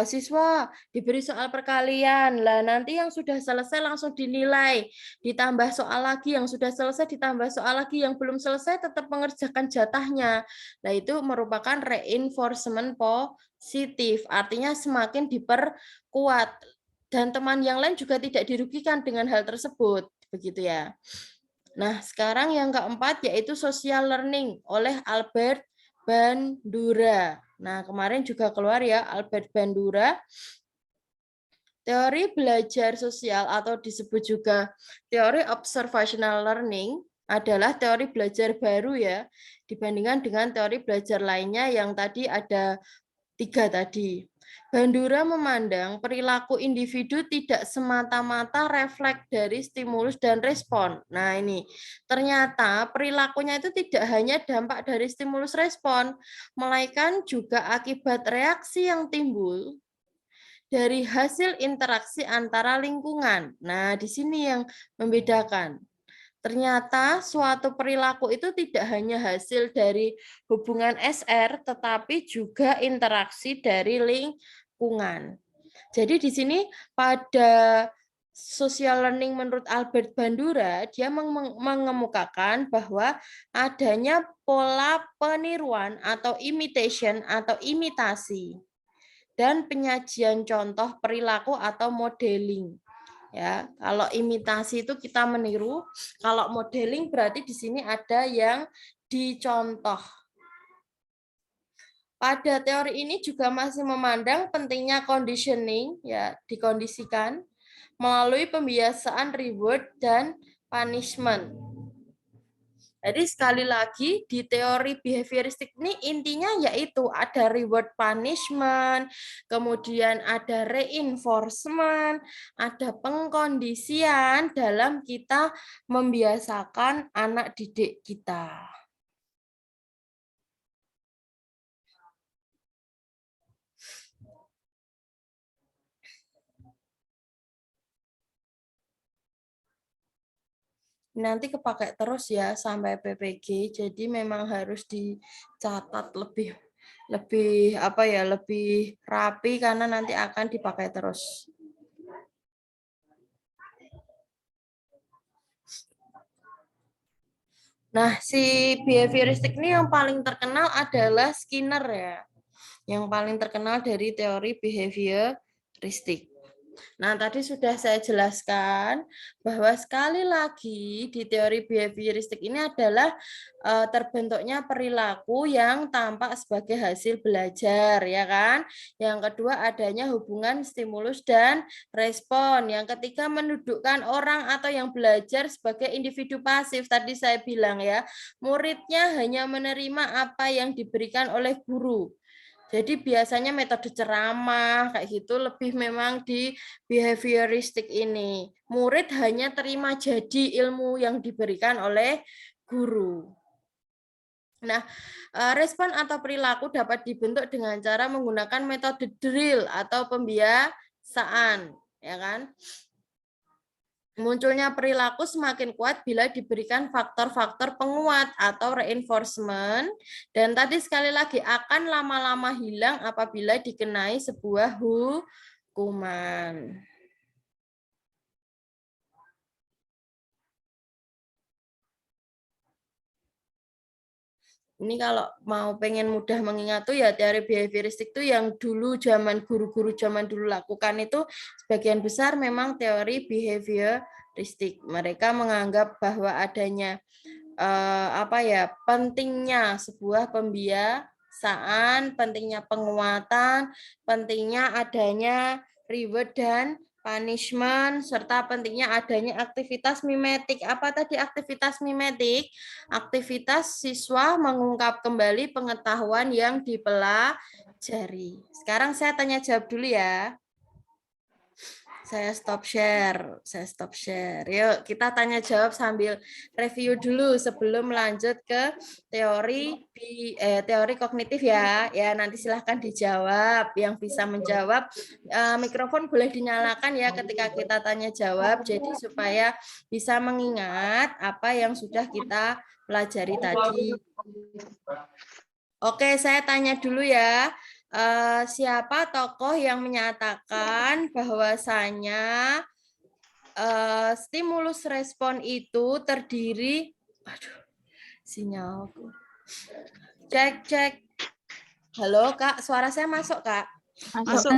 siswa diberi soal perkalian, lah nanti yang sudah selesai langsung dinilai, ditambah soal lagi, yang sudah selesai ditambah soal lagi, yang belum selesai tetap mengerjakan jatahnya. Nah itu merupakan reinforcement positif, artinya semakin diperkuat. Dan teman yang lain juga tidak dirugikan dengan hal tersebut, begitu ya. Nah, sekarang yang keempat yaitu social learning oleh Albert Bandura. Nah, kemarin juga keluar ya Albert Bandura. Teori belajar sosial atau disebut juga teori observational learning adalah teori belajar baru ya, dibandingkan dengan teori belajar lainnya yang tadi ada 3 tadi. Bandura memandang perilaku individu tidak semata-mata refleks dari stimulus dan respon. Nah ini, ternyata perilakunya itu tidak hanya dampak dari stimulus respon, melainkan juga akibat reaksi yang timbul dari hasil interaksi antara lingkungan. Nah di sini yang membedakan. Ternyata suatu perilaku itu tidak hanya hasil dari hubungan SR, tetapi juga interaksi dari lingkungan. Jadi di sini pada social learning menurut Albert Bandura, dia mengemukakan bahwa adanya pola peniruan atau imitation atau imitasi dan penyajian contoh perilaku atau modeling. Ya, kalau imitasi itu kita meniru, kalau modeling berarti di sini ada yang dicontoh. pada teori ini juga masih memandang pentingnya conditioning, ya, dikondisikan melalui pembiasaan reward dan punishment. Jadi sekali lagi di teori behavioristik ini intinya yaitu ada reward punishment, kemudian ada reinforcement, ada pengkondisian dalam kita membiasakan anak didik kita. Nanti kepakai terus ya sampai PPG, jadi memang harus dicatat lebih apa ya, lebih rapi karena nanti akan dipakai terus. Nah, si behavioristik ini yang paling terkenal adalah Skinner ya. Yang paling terkenal dari teori behavioristik. Nah, tadi sudah saya jelaskan bahwa sekali lagi di teori behavioristik ini adalah terbentuknya perilaku yang tampak sebagai hasil belajar, ya kan? Yang kedua adanya hubungan stimulus dan respon. Yang ketiga mendudukkan orang atau yang belajar sebagai individu pasif. Tadi saya bilang ya, muridnya hanya menerima apa yang diberikan oleh guru. Jadi biasanya metode ceramah kayak gitu lebih memang di behavioristik ini. Murid hanya terima jadi ilmu yang diberikan oleh guru. Nah, respon atau perilaku dapat dibentuk dengan cara menggunakan metode drill atau pembiasaan, ya kan? Munculnya perilaku semakin kuat bila diberikan faktor-faktor penguat atau reinforcement, dan tadi sekali lagi akan lama-lama hilang apabila dikenai sebuah hukuman. Ini kalau mau pengen mudah mengingat tuh ya teori behavioristik tuh yang dulu zaman guru-guru zaman dulu lakukan itu sebagian besar memang teori behavioristik. Mereka menganggap bahwa adanya pentingnya sebuah pembiasaan, pentingnya penguatan, pentingnya adanya reward dan punishment, serta pentingnya adanya aktivitas mimetik. Apa tadi aktivitas mimetik? Aktivitas siswa mengungkap kembali pengetahuan yang dipelajari. Sekarang saya tanya jawab dulu ya. Saya stop share. Yuk, kita tanya jawab sambil review dulu sebelum lanjut ke teori kognitif ya. Ya, nanti silahkan dijawab. Yang bisa menjawab mikrofon boleh dinyalakan ya ketika kita tanya jawab, jadi supaya bisa mengingat apa yang sudah kita pelajari tadi. Oke, saya tanya dulu ya. Siapa tokoh yang menyatakan bahwasanya stimulus respon itu terdiri, sinyalku. Cek. Halo Kak, suara saya masuk Kak? Masuk.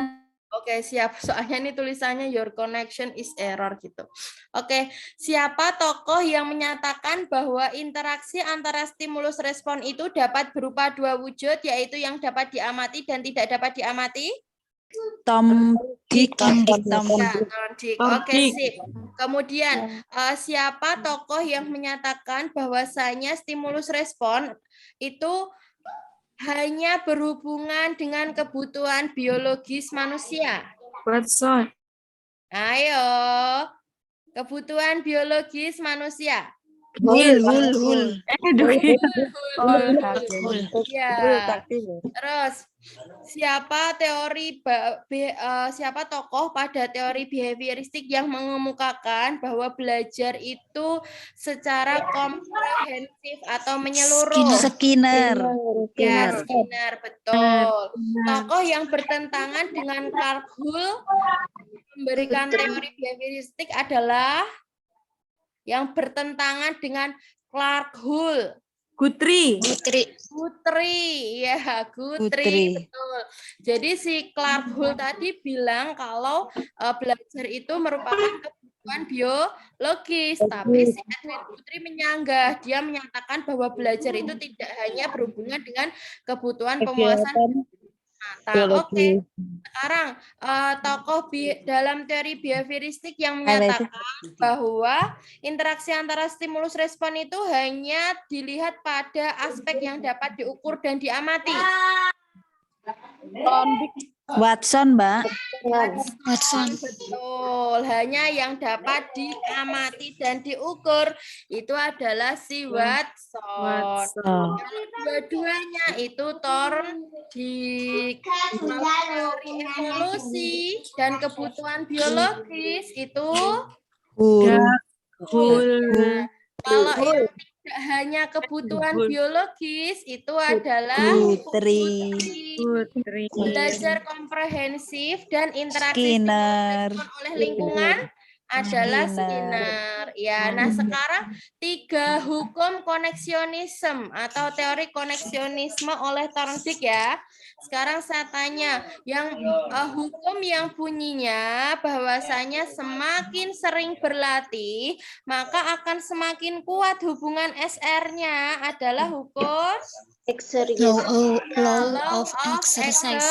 Oke, siap. Soalnya ini tulisannya your connection is error gitu. Oke, siapa tokoh yang menyatakan bahwa interaksi antara stimulus respon itu dapat berupa dua wujud, yaitu yang dapat diamati dan tidak dapat diamati? Tom Dick. Oke, sip. Kemudian, siapa tokoh yang menyatakan bahwasanya stimulus respon itu hanya berhubungan dengan kebutuhan biologis manusia? Watson. Ayo, kebutuhan biologis manusia. Hul. Ya. Terus siapa tokoh pada teori behavioristik yang mengemukakan bahwa belajar itu secara komprehensif atau menyeluruh? Skinner. Ya, Skinner, betul. Tokoh yang bertentangan dengan Clark Hull memberikan teori behavioristik adalah yang bertentangan dengan Clark Hull. Gutri, ya Gutri, betul. Jadi si Clark Hull tadi bilang kalau belajar itu merupakan kebutuhan kebutuhan biologis. Tapi si Edwin Putri menyanggah, dia menyatakan bahwa belajar itu tidak hanya berhubungan dengan kebutuhan pemuasan mata. Oke. Sekarang tokoh dalam teori behavioristik yang menyatakan bahwa interaksi antara stimulus respon itu hanya dilihat pada aspek yang dapat diukur dan diamati. Watson, Mbak. Watson. Betul, hanya yang dapat diamati dan diukur itu adalah si Watson. Dua-duanya itu Thorndike. Teori evolusi dan kebutuhan biologis itu kalau yang tidak hanya kebutuhan biologis itu adalah Putri. Belajar komprehensif dan interaksi Skinner. oleh lingkungan adalah Skinner. Ya, nah sekarang 3 hukum koneksionisme atau teori koneksionisme oleh Thorndike ya. Sekarang saya tanya, yang hukum yang bunyinya bahwasanya semakin sering berlatih, maka akan semakin kuat hubungan SR-nya adalah hukum law of exercise.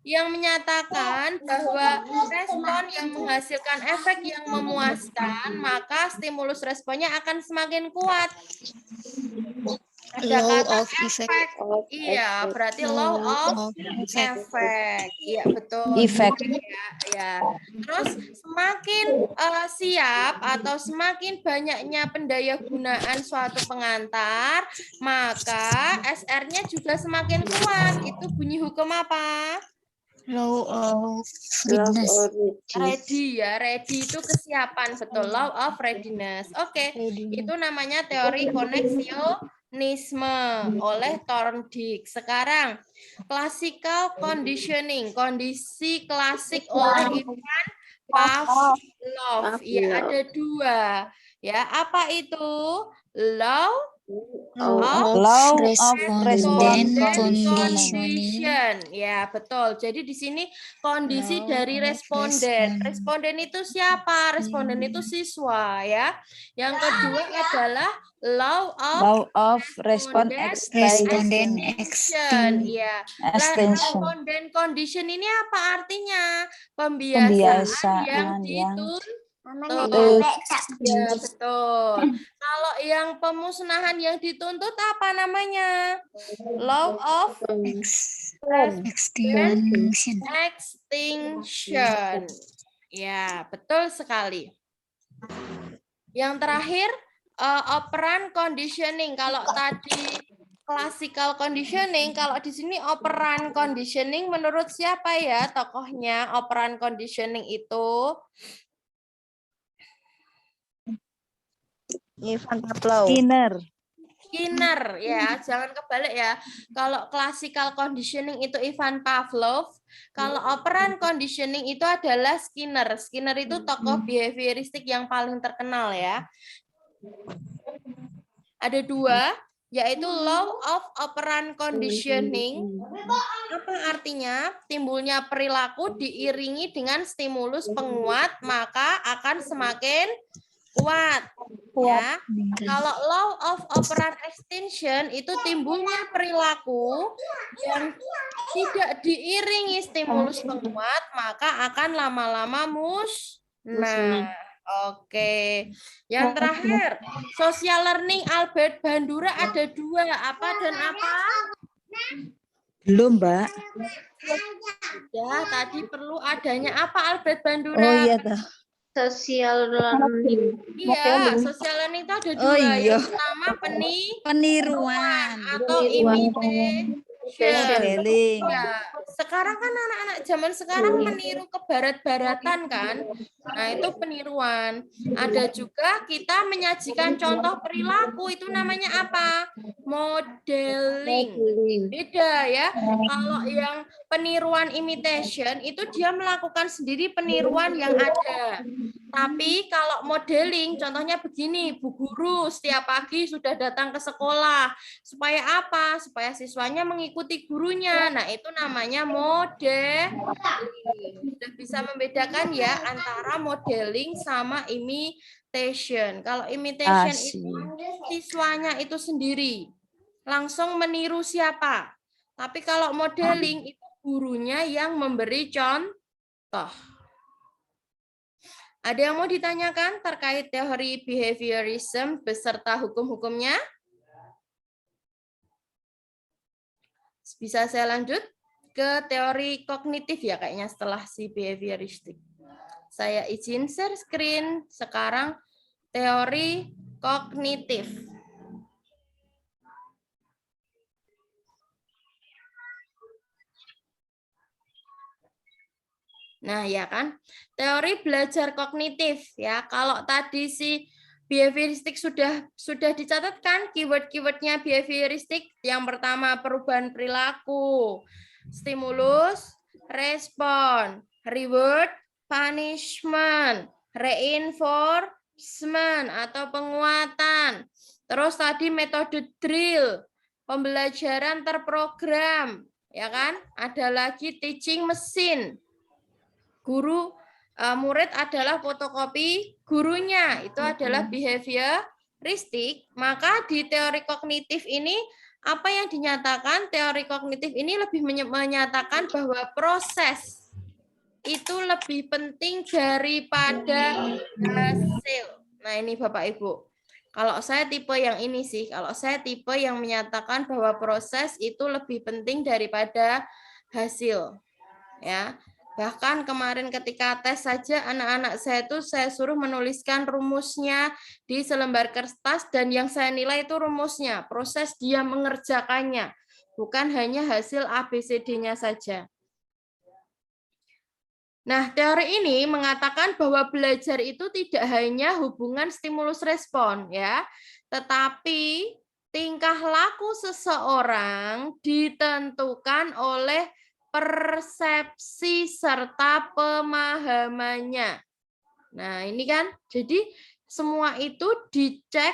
Yang menyatakan bahwa respon yang menghasilkan efek yang memuaskan, maka stimulus responnya akan semakin kuat. Ada kata efek. Iya, berarti law of effect. Iya, betul. Effect. Ya. Terus semakin siap atau semakin banyaknya pendaya gunaan suatu pengantar, maka SR-nya juga semakin kuat. Itu bunyi hukum apa? Law of readiness. Ready ya, ready itu kesiapan, betul. Law of readiness. Oke, itu namanya teori koneksionisme oleh Thorndike. Sekarang, classical conditioning, kondisi klasik oleh Ivan Pavlov. Ya, ada 2. Ya, apa itu? Law of respondent condition. Ya, betul. Jadi di sini kondisi dari responden. Responden itu siapa? Responden itu siswa ya. Yang kedua adalah law of respondent extension. Ya. Extension. Responden condition ini apa artinya? Pembiasaan yang ya, betul. Kalau yang pemusnahan yang dituntut apa namanya? Law of extinction. Ya, betul sekali. Yang terakhir, operan conditioning. Kalau tadi classical conditioning, kalau di sini operan conditioning menurut siapa ya tokohnya operan conditioning itu? Ivan Pavlov. Skinner ya, jangan kebalik ya. Kalau classical conditioning itu Ivan Pavlov, kalau operan conditioning itu adalah Skinner. Skinner itu tokoh behavioristik yang paling terkenal ya. Ada 2, yaitu law of operant conditioning. Apa artinya? Timbulnya perilaku diiringi dengan stimulus penguat, maka akan semakin kuat. Ya. Kalau law of operant extinction itu timbulnya perilaku yang tidak diiringi stimulus penguat, maka akan lama-lama musnah. Oke. Yang terakhir, social learning Albert Bandura ada 2, apa dan apa? Belum, Mbak. Ya, tadi perlu adanya apa Albert Bandura? Oh iya toh. Social learning. Iya, social learning itu ada 2. Oh, iya. Yang pertama Peniruan atau imitation. Modeling. Ya, sekarang kan anak-anak zaman sekarang meniru ke barat-baratan kan. Nah, itu peniruan. Ada juga kita menyajikan contoh perilaku, itu namanya apa? Modeling. Beda ya. Kalau yang peniruan imitation itu dia melakukan sendiri peniruan yang ada. Tapi kalau modeling, contohnya begini, Bu Guru setiap pagi sudah datang ke sekolah. Supaya apa? Supaya siswanya mengikuti gurunya. Nah, itu namanya modeling. Sudah bisa membedakan ya antara modeling sama imitation. Kalau imitation itu siswanya itu sendiri. Langsung meniru siapa. Tapi kalau modeling itu gurunya yang memberi contoh. Ada yang mau ditanyakan terkait teori behaviorism beserta hukum-hukumnya? Bisa saya lanjut ke teori kognitif ya kayaknya setelah si behavioristik. Saya izin share screen sekarang teori kognitif. Nah, ya kan? Teori belajar kognitif ya. Kalau tadi si behavioristik sudah dicatatkan keyword-keywordnya behavioristik. Yang pertama perubahan perilaku, stimulus, respon, reward, punishment, reinforcement atau penguatan. Terus tadi metode drill, pembelajaran terprogram, ya kan? Ada lagi teaching machine. Guru murid adalah fotokopi gurunya, itu adalah behavioristik. Maka di teori kognitif ini apa yang dinyatakan? Teori kognitif ini lebih menyatakan bahwa proses itu lebih penting daripada hasil. Nah, ini Bapak Ibu. Kalau saya tipe yang ini sih, kalau saya tipe yang menyatakan bahwa proses itu lebih penting daripada hasil. Ya. Bahkan kemarin ketika tes saja anak-anak saya itu saya suruh menuliskan rumusnya di selembar kertas dan yang saya nilai itu rumusnya, proses dia mengerjakannya, bukan hanya hasil ABCD-nya saja. Nah, teori ini mengatakan bahwa belajar itu tidak hanya hubungan stimulus respon ya, tetapi tingkah laku seseorang ditentukan oleh persepsi serta pemahamannya. Nah, ini kan, jadi semua itu dicek,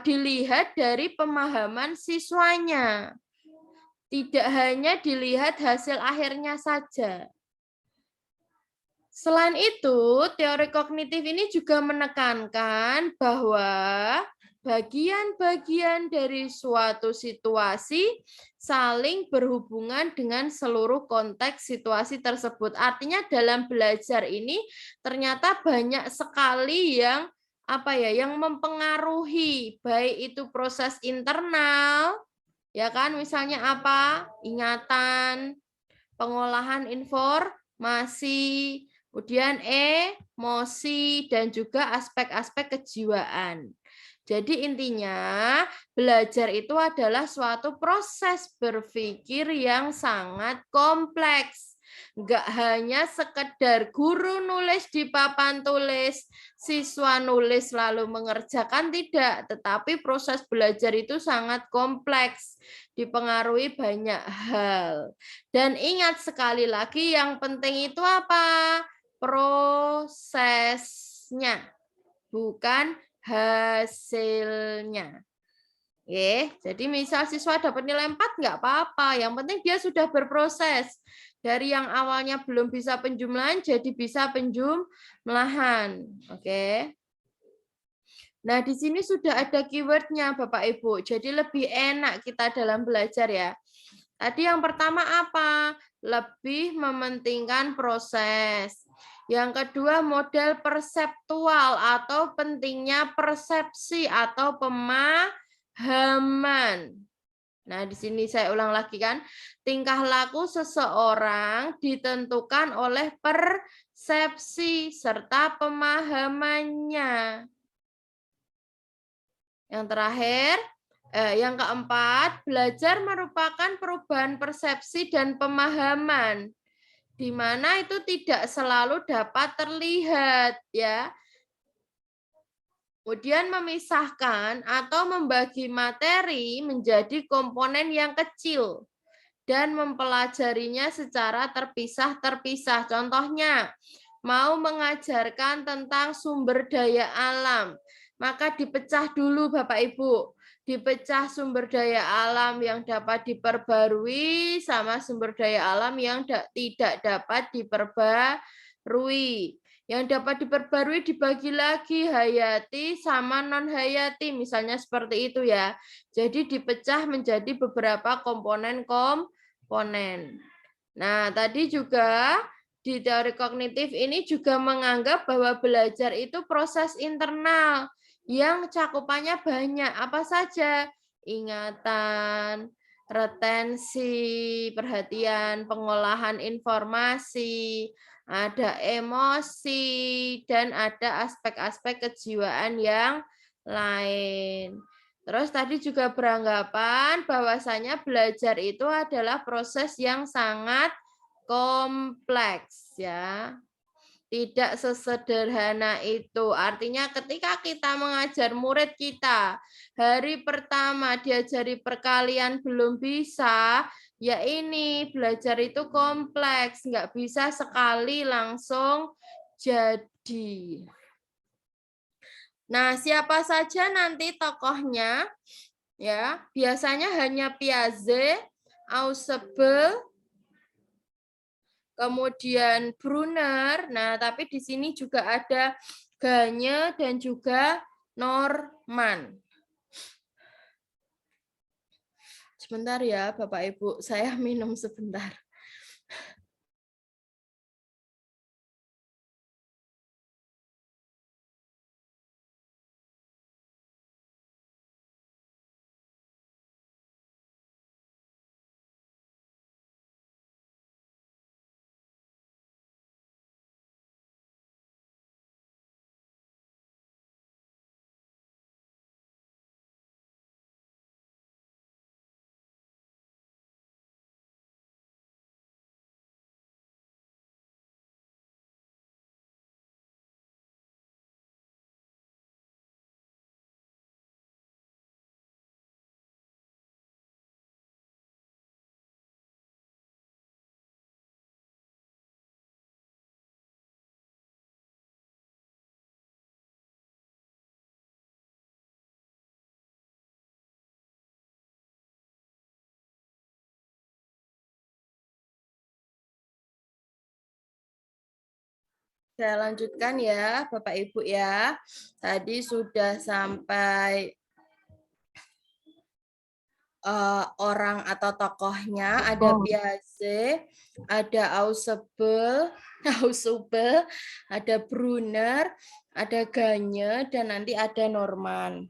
dilihat dari pemahaman siswanya. Tidak hanya dilihat hasil akhirnya saja. Selain itu, teori kognitif ini juga menekankan bahwa bagian-bagian dari suatu situasi saling berhubungan dengan seluruh konteks situasi tersebut. Artinya dalam belajar ini ternyata banyak sekali yang yang mempengaruhi, baik itu proses internal, ya kan, misalnya apa? Ingatan, pengolahan informasi, kemudian emosi dan juga aspek-aspek kejiwaan. Jadi intinya belajar itu adalah suatu proses berpikir yang sangat kompleks. Enggak hanya sekedar guru nulis di papan tulis, siswa nulis lalu mengerjakan, tidak. Tetapi proses belajar itu sangat kompleks, dipengaruhi banyak hal. Dan ingat sekali lagi yang penting itu apa? Prosesnya, bukan hasilnya. Jadi misal siswa dapat nilai 4 nggak apa-apa, yang penting dia sudah berproses. Dari yang awalnya belum bisa penjumlahan jadi bisa penjumlahan. Oke. Nah, di sini sudah ada keywordnya Bapak Ibu. Jadi lebih enak kita dalam belajar ya. Tadi yang pertama apa? Lebih mementingkan proses. Yang kedua, model perseptual atau pentingnya persepsi atau pemahaman. Nah, di sini saya ulang lagi kan. Tingkah laku seseorang ditentukan oleh persepsi serta pemahamannya. Yang terakhir, yang keempat, belajar merupakan perubahan persepsi dan pemahaman, di mana itu tidak selalu dapat terlihat, ya. Kemudian memisahkan atau membagi materi menjadi komponen yang kecil dan mempelajarinya secara terpisah-terpisah. Contohnya, mau mengajarkan tentang sumber daya alam. Maka dipecah dulu Bapak Ibu. Dipecah sumber daya alam yang dapat diperbarui sama sumber daya alam yang tidak dapat diperbarui. Yang dapat diperbarui dibagi lagi hayati sama non hayati, misalnya seperti itu ya. Jadi dipecah menjadi beberapa komponen-komponen. Nah, tadi juga di teori kognitif ini juga menganggap bahwa belajar itu proses internal yang cakupannya banyak. Apa saja? Ingatan, retensi, perhatian, pengolahan informasi, ada emosi, dan ada aspek-aspek kejiwaan yang lain. Terus tadi juga beranggapan bahwasanya belajar itu adalah proses yang sangat kompleks ya. Tidak sesederhana itu. Artinya ketika kita mengajar murid kita, hari pertama diajari perkalian belum bisa, ya ini belajar itu kompleks, nggak bisa sekali langsung jadi. Nah, siapa saja nanti tokohnya? Ya, biasanya hanya Piaget, Ausubel, kemudian Brunner. Nah, tapi di sini juga ada Gagne dan juga Norman. Sebentar ya, Bapak Ibu, saya minum sebentar. Saya lanjutkan ya, Bapak Ibu ya. Tadi sudah sampai orang atau tokohnya, ada Piaget, ada Ausubel, ada Brunner, ada Gagne, dan nanti ada Norman.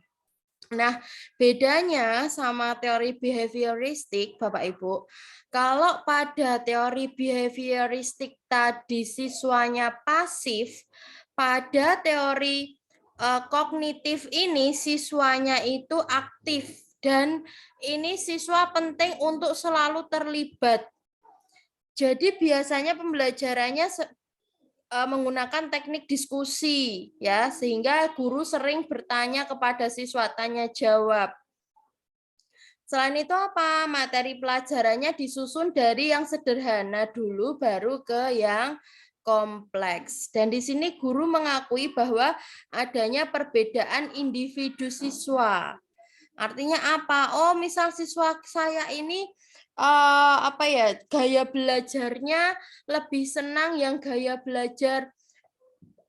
Nah, bedanya sama teori behavioristik, Bapak Ibu, kalau pada teori behavioristik tadi siswanya pasif, pada teori kognitif ini siswanya itu aktif, dan ini siswa penting untuk selalu terlibat. Jadi biasanya pembelajarannya menggunakan teknik diskusi ya, sehingga guru sering bertanya kepada siswa, tanya jawab. Selain itu apa? Materi pelajarannya disusun dari yang sederhana dulu baru ke yang kompleks. Dan di sini guru mengakui bahwa adanya perbedaan individu siswa. Artinya apa? Oh, misal siswa saya ini gaya belajarnya lebih senang yang gaya belajar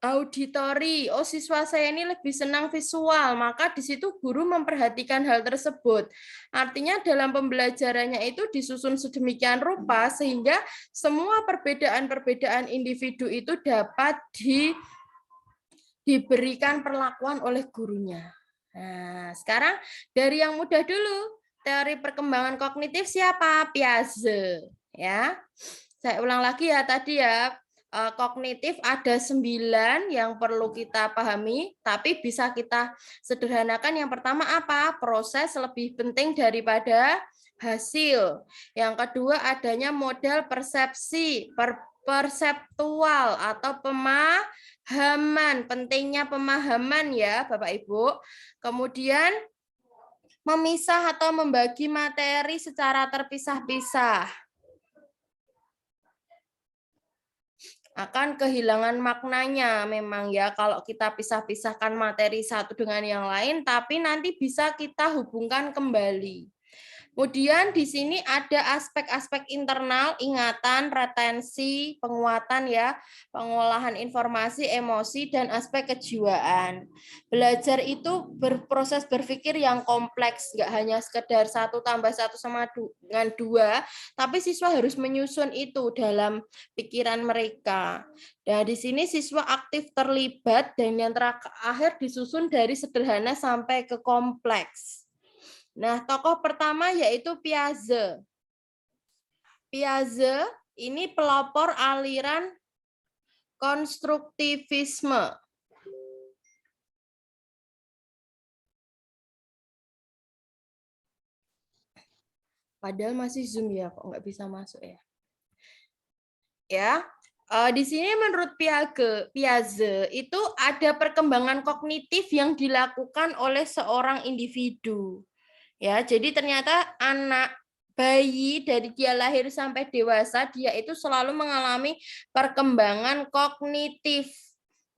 auditori. Oh, siswa saya ini lebih senang visual, maka di situ guru memperhatikan hal tersebut. Artinya dalam pembelajarannya itu disusun sedemikian rupa sehingga semua perbedaan-perbedaan individu itu dapat diberikan perlakuan oleh gurunya. Nah, sekarang dari yang mudah dulu. Teori perkembangan kognitif siapa? Piaget. Ya. Saya ulang lagi ya tadi ya. Kognitif ada 9 yang perlu kita pahami, tapi bisa kita sederhanakan. Yang pertama apa? Proses lebih penting daripada hasil. Yang kedua adanya model persepsi, perseptual atau pemahaman. Pentingnya pemahaman ya Bapak Ibu. Kemudian memisah atau membagi materi secara terpisah-pisah. akan kehilangan maknanya memang ya kalau kita pisah-pisahkan materi satu dengan yang lain, tapi nanti bisa kita hubungkan kembali. Kemudian di sini ada aspek-aspek internal, ingatan, retensi, penguatan ya, pengolahan informasi, emosi, dan aspek kejiwaan. Belajar itu berproses berpikir yang kompleks, nggak hanya sekedar 1 + 1 sama dengan 2, tapi siswa harus menyusun itu dalam pikiran mereka. Nah, di sini siswa aktif terlibat dan yang terakhir disusun dari sederhana sampai ke kompleks. Nah, tokoh pertama yaitu Piaget. Piaget ini pelopor aliran konstruktivisme. Padahal masih Zoom ya, kok nggak bisa masuk ya. Ya, di sini menurut Piaget itu ada perkembangan kognitif yang dilakukan oleh seorang individu. Ya, jadi ternyata anak bayi dari dia lahir sampai dewasa dia itu selalu mengalami perkembangan kognitif.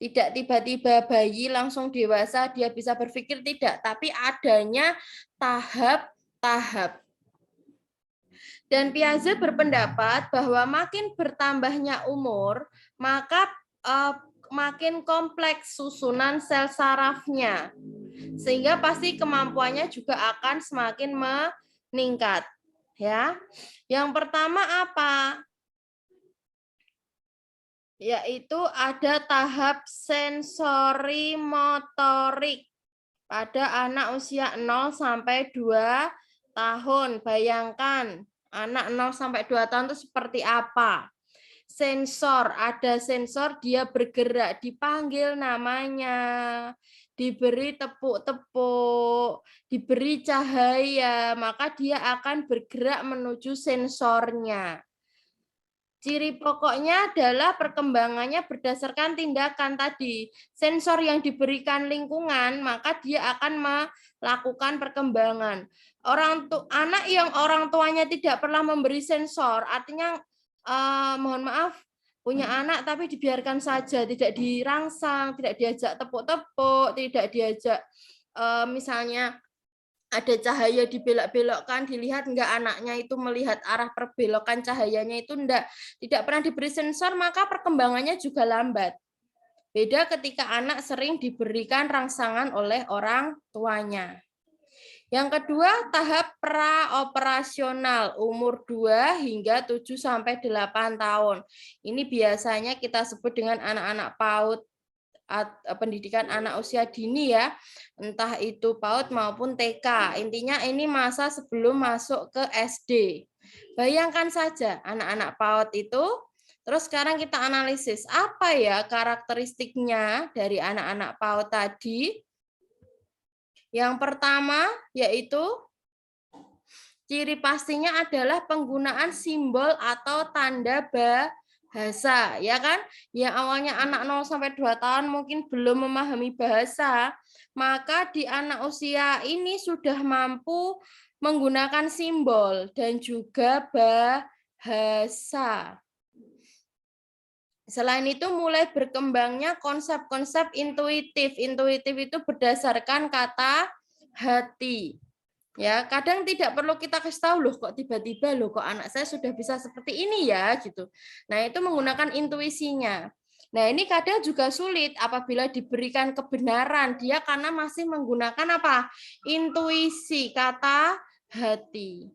Tidak tiba-tiba bayi langsung dewasa dia bisa berpikir, tidak, tapi adanya tahap-tahap. Dan Piaget berpendapat bahwa makin bertambahnya umur, maka makin kompleks susunan sel sarafnya, sehingga pasti kemampuannya juga akan semakin meningkat. Ya, yang pertama apa? Yaitu ada tahap sensori motorik pada anak usia 0 sampai 2 tahun. Bayangkan anak 0 sampai 2 tahun itu seperti apa? Sensor, ada sensor dia bergerak, dipanggil namanya, diberi tepuk-tepuk, diberi cahaya, maka dia akan bergerak menuju sensornya. Ciri pokoknya adalah perkembangannya berdasarkan tindakan tadi. Sensor yang diberikan lingkungan, maka dia akan melakukan perkembangan. Anak yang orang tuanya tidak pernah memberi sensor, artinya mohon maaf, punya anak tapi dibiarkan saja, tidak dirangsang, tidak diajak tepuk-tepuk, tidak diajak misalnya ada cahaya dibelok-belokkan, dilihat enggak anaknya itu melihat arah perbelokan cahayanya itu tidak pernah diberi sensor, maka perkembangannya juga lambat. Beda ketika anak sering diberikan rangsangan oleh orang tuanya. Yang kedua, tahap praoperasional umur 2 hingga 7 sampai 8 tahun. Ini biasanya kita sebut dengan anak-anak PAUD, pendidikan anak usia dini ya, entah itu PAUD maupun TK. Intinya ini masa sebelum masuk ke SD. Bayangkan saja anak-anak PAUD itu, terus sekarang kita analisis apa ya karakteristiknya dari anak-anak PAUD tadi. Yang pertama yaitu ciri pastinya adalah penggunaan simbol atau tanda bahasa, ya kan? Yang awalnya anak 0 sampai 2 tahun mungkin belum memahami bahasa, maka di anak usia ini sudah mampu menggunakan simbol dan juga bahasa. Selain itu mulai berkembangnya konsep-konsep intuitif. Intuitif itu berdasarkan kata hati. Ya, kadang tidak perlu kita kasih tahu loh kok tiba-tiba loh kok anak saya sudah bisa seperti ini ya gitu. Nah, itu menggunakan intuisinya. Nah, ini kadang juga sulit apabila diberikan kebenaran dia karena masih menggunakan apa? Intuisi, kata hati.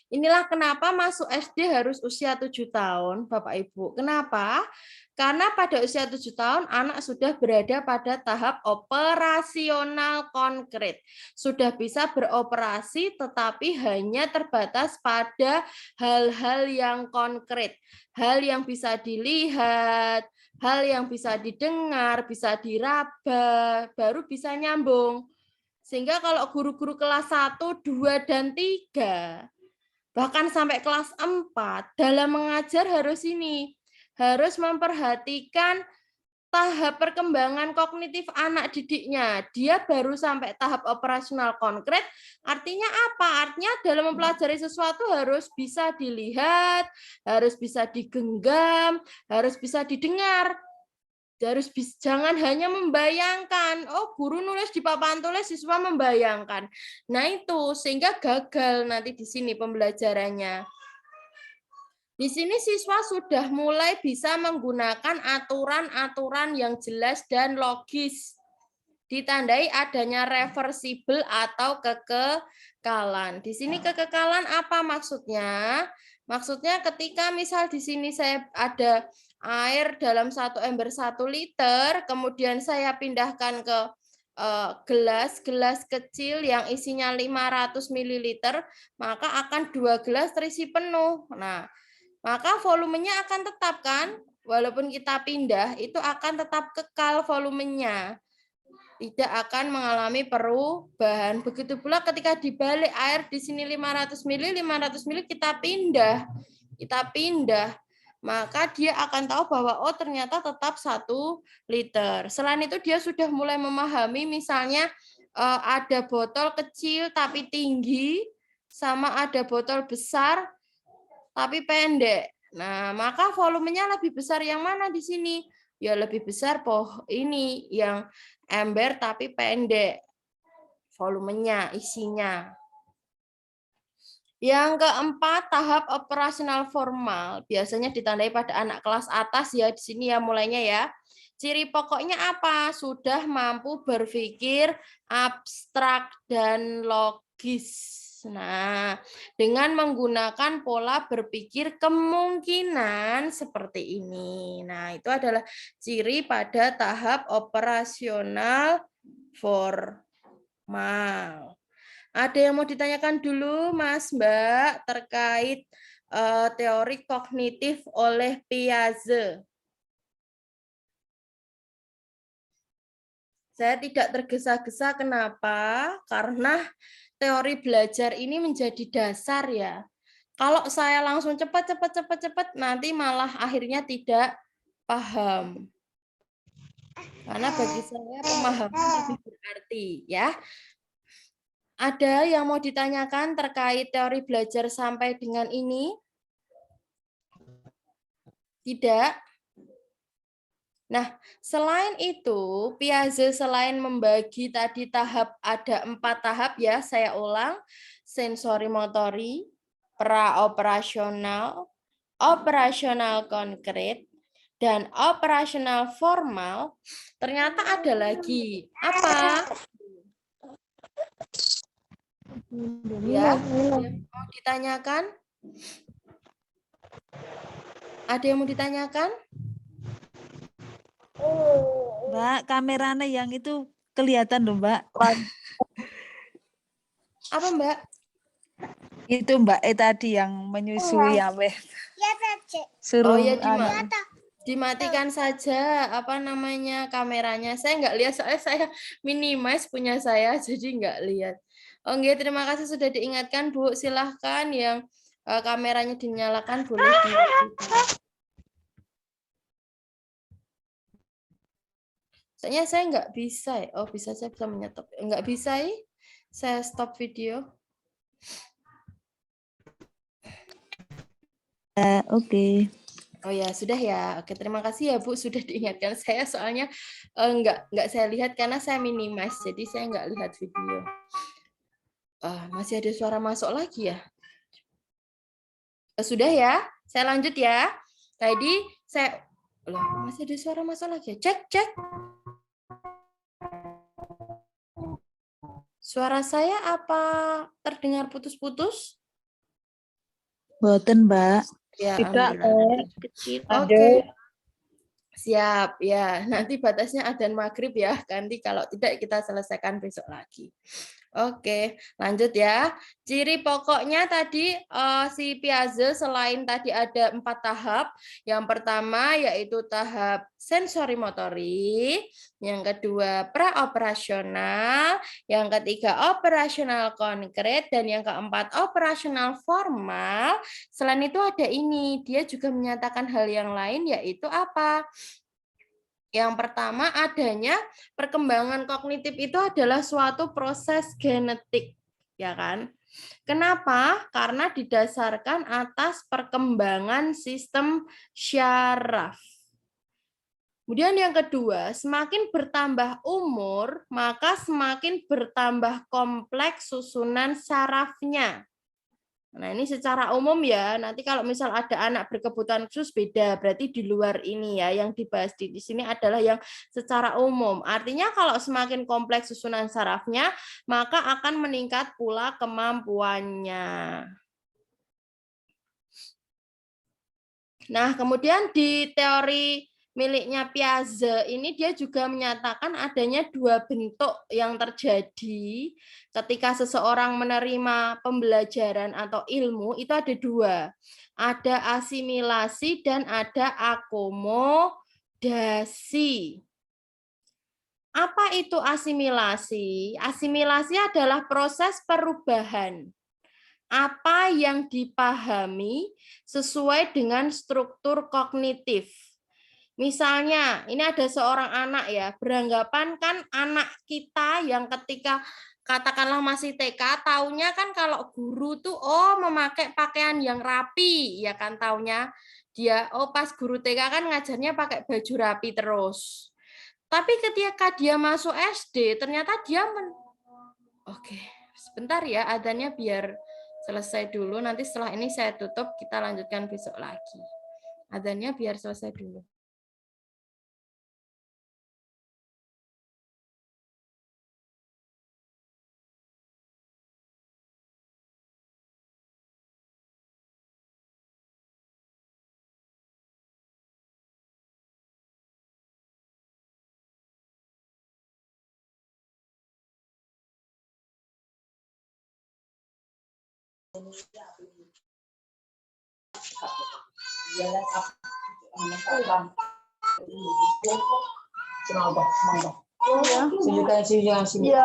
Inilah kenapa masuk SD harus usia 7 tahun, Bapak Ibu. Kenapa? Karena pada usia 7 tahun anak sudah berada pada tahap operasional konkret. Sudah bisa beroperasi tetapi hanya terbatas pada hal-hal yang konkret. Hal yang bisa dilihat, hal yang bisa didengar, bisa diraba, baru bisa nyambung. Sehingga kalau guru-guru kelas 1, 2, dan 3 bahkan sampai kelas 4 dalam mengajar harus memperhatikan tahap perkembangan kognitif anak didiknya, dia baru sampai tahap operasional konkret, artinya apa? Artinya dalam mempelajari sesuatu harus bisa dilihat, harus bisa digenggam, harus bisa didengar. Jangan hanya membayangkan, oh guru nulis di papan tulis, siswa membayangkan. Nah itu, sehingga gagal nanti di sini pembelajarannya. Di sini siswa sudah mulai bisa menggunakan aturan-aturan yang jelas dan logis. Ditandai adanya reversibel atau kekekalan. Di sini kekekalan apa maksudnya? Maksudnya ketika misal di sini saya ada air dalam 1 ember 1 liter, kemudian saya pindahkan ke gelas kecil yang isinya 500 ml, maka akan 2 gelas terisi penuh. Nah, maka volumenya akan tetap kan? Walaupun kita pindah, itu akan tetap kekal volumenya. Tidak akan mengalami perubahan. Begitu pula ketika dibalik air di sini 500 ml kita pindah, maka dia akan tahu bahwa oh ternyata tetap 1 liter. Selain itu dia sudah mulai memahami misalnya ada botol kecil tapi tinggi, sama ada botol besar tapi pendek. Nah, maka volumenya lebih besar yang mana di sini? Ya lebih besar ini yang ember tapi pendek. Volumenya, isinya. Yang keempat, tahap operasional formal. Biasanya ditandai pada anak kelas atas ya, di sini ya mulainya ya. Ciri pokoknya apa? Sudah mampu berpikir abstrak dan logis. Nah, dengan menggunakan pola berpikir kemungkinan seperti ini. Nah, itu adalah ciri pada tahap operasional formal. Ada yang mau ditanyakan dulu, Mas, Mbak, terkait teori kognitif oleh Piaget? Saya tidak tergesa-gesa, kenapa? Karena teori belajar ini menjadi dasar ya. Kalau saya langsung cepat, nanti malah akhirnya tidak paham. Karena bagi saya pemahaman lebih berarti ya. Ada yang mau ditanyakan terkait teori belajar sampai dengan ini? Tidak? Nah, selain itu, Piaget selain membagi tadi tahap, ada 4 tahap ya, saya ulang. Sensori motori, praoperasional, operasional konkret, dan operasional formal. Ternyata ada lagi. Apa? Ya, mau ditanyakan? Ada yang mau ditanyakan? Mbak, kameranya yang itu kelihatan loh, Mbak. Apa, Mbak? Itu Mbak tadi yang menyusui apa? Suruh Oh ya, dimatikan saja apa namanya kameranya. Saya nggak lihat soalnya saya minimize punya saya, jadi nggak lihat. Oh nggih, terima kasih sudah diingatkan, Bu. Silahkan yang kameranya dinyalakan boleh dimatikan. Soalnya saya nggak bisa. Oh bisa, saya bisa menyetop. Nggak bisa ya? Saya stop video. Oke. Oh ya sudah ya. Oke, terima kasih ya Bu sudah diingatkan saya, soalnya nggak saya lihat karena saya minimize, jadi saya nggak lihat video. Masih ada suara masuk lagi ya? Sudah ya, saya lanjut ya. Tadi saya masih ada suara masuk lagi. Cek. Suara saya apa terdengar putus-putus? Boten, Mbak. Ya, Tidak, Kecil. Oke. Siap ya. Nanti batasnya adzan maghrib ya. Nanti kalau tidak kita selesaikan besok lagi. Oke, lanjut ya. Ciri pokoknya tadi si Piaget selain tadi ada 4 tahap. Yang pertama yaitu tahap sensori motorik, yang kedua praoperasional, yang ketiga operasional konkret, dan yang keempat operasional formal. Selain itu ada ini, dia juga menyatakan hal yang lain yaitu apa? Yang pertama, adanya perkembangan kognitif itu adalah suatu proses genetik, ya kan? Kenapa? Karena didasarkan atas perkembangan sistem syaraf. Kemudian yang kedua, semakin bertambah umur, maka semakin bertambah kompleks susunan sarafnya. Nah, ini secara umum ya. Nanti kalau misal ada anak berkebutuhan khusus beda, berarti di luar ini ya. Yang dibahas di sini adalah yang secara umum. Artinya kalau semakin kompleks susunan sarafnya, maka akan meningkat pula kemampuannya. Nah, kemudian di teori miliknya Piaget ini dia juga menyatakan adanya dua bentuk yang terjadi ketika seseorang menerima pembelajaran atau ilmu, itu ada dua. Ada asimilasi dan ada akomodasi. Apa itu asimilasi? Asimilasi adalah proses perubahan apa yang dipahami sesuai dengan struktur kognitif. Misalnya, ini ada seorang anak ya, beranggapan kan anak kita yang ketika katakanlah masih TK, taunya kan kalau guru tuh memakai pakaian yang rapi, ya kan taunya dia pas guru TK kan ngajarnya pakai baju rapi terus. Tapi ketika dia masuk SD, ternyata dia Oke, sebentar ya adanya biar selesai dulu. Nanti setelah ini saya tutup, kita lanjutkan besok lagi. Adanya biar selesai dulu. Ya.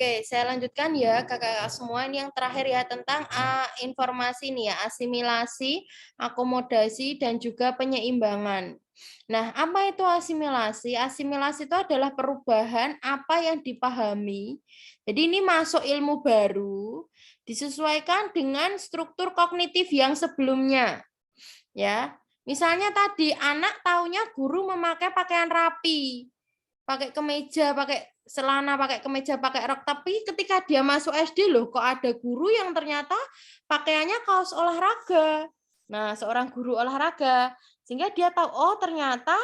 Oke, saya lanjutkan ya kakak-kakak semua. Ini yang terakhir ya tentang informasi nih ya, asimilasi, akomodasi, dan juga penyeimbangan. Nah, apa itu asimilasi? Asimilasi itu adalah perubahan apa yang dipahami. Jadi ini masuk ilmu baru, disesuaikan dengan struktur kognitif yang sebelumnya. Ya, misalnya tadi anak taunya guru memakai pakaian rapi, pakai kemeja, pakai celana, pakai kemeja, pakai rok. Tapi ketika dia masuk SD loh, kok ada guru yang ternyata pakaiannya kaos olahraga. Nah, seorang guru olahraga. Sehingga dia tahu, oh ternyata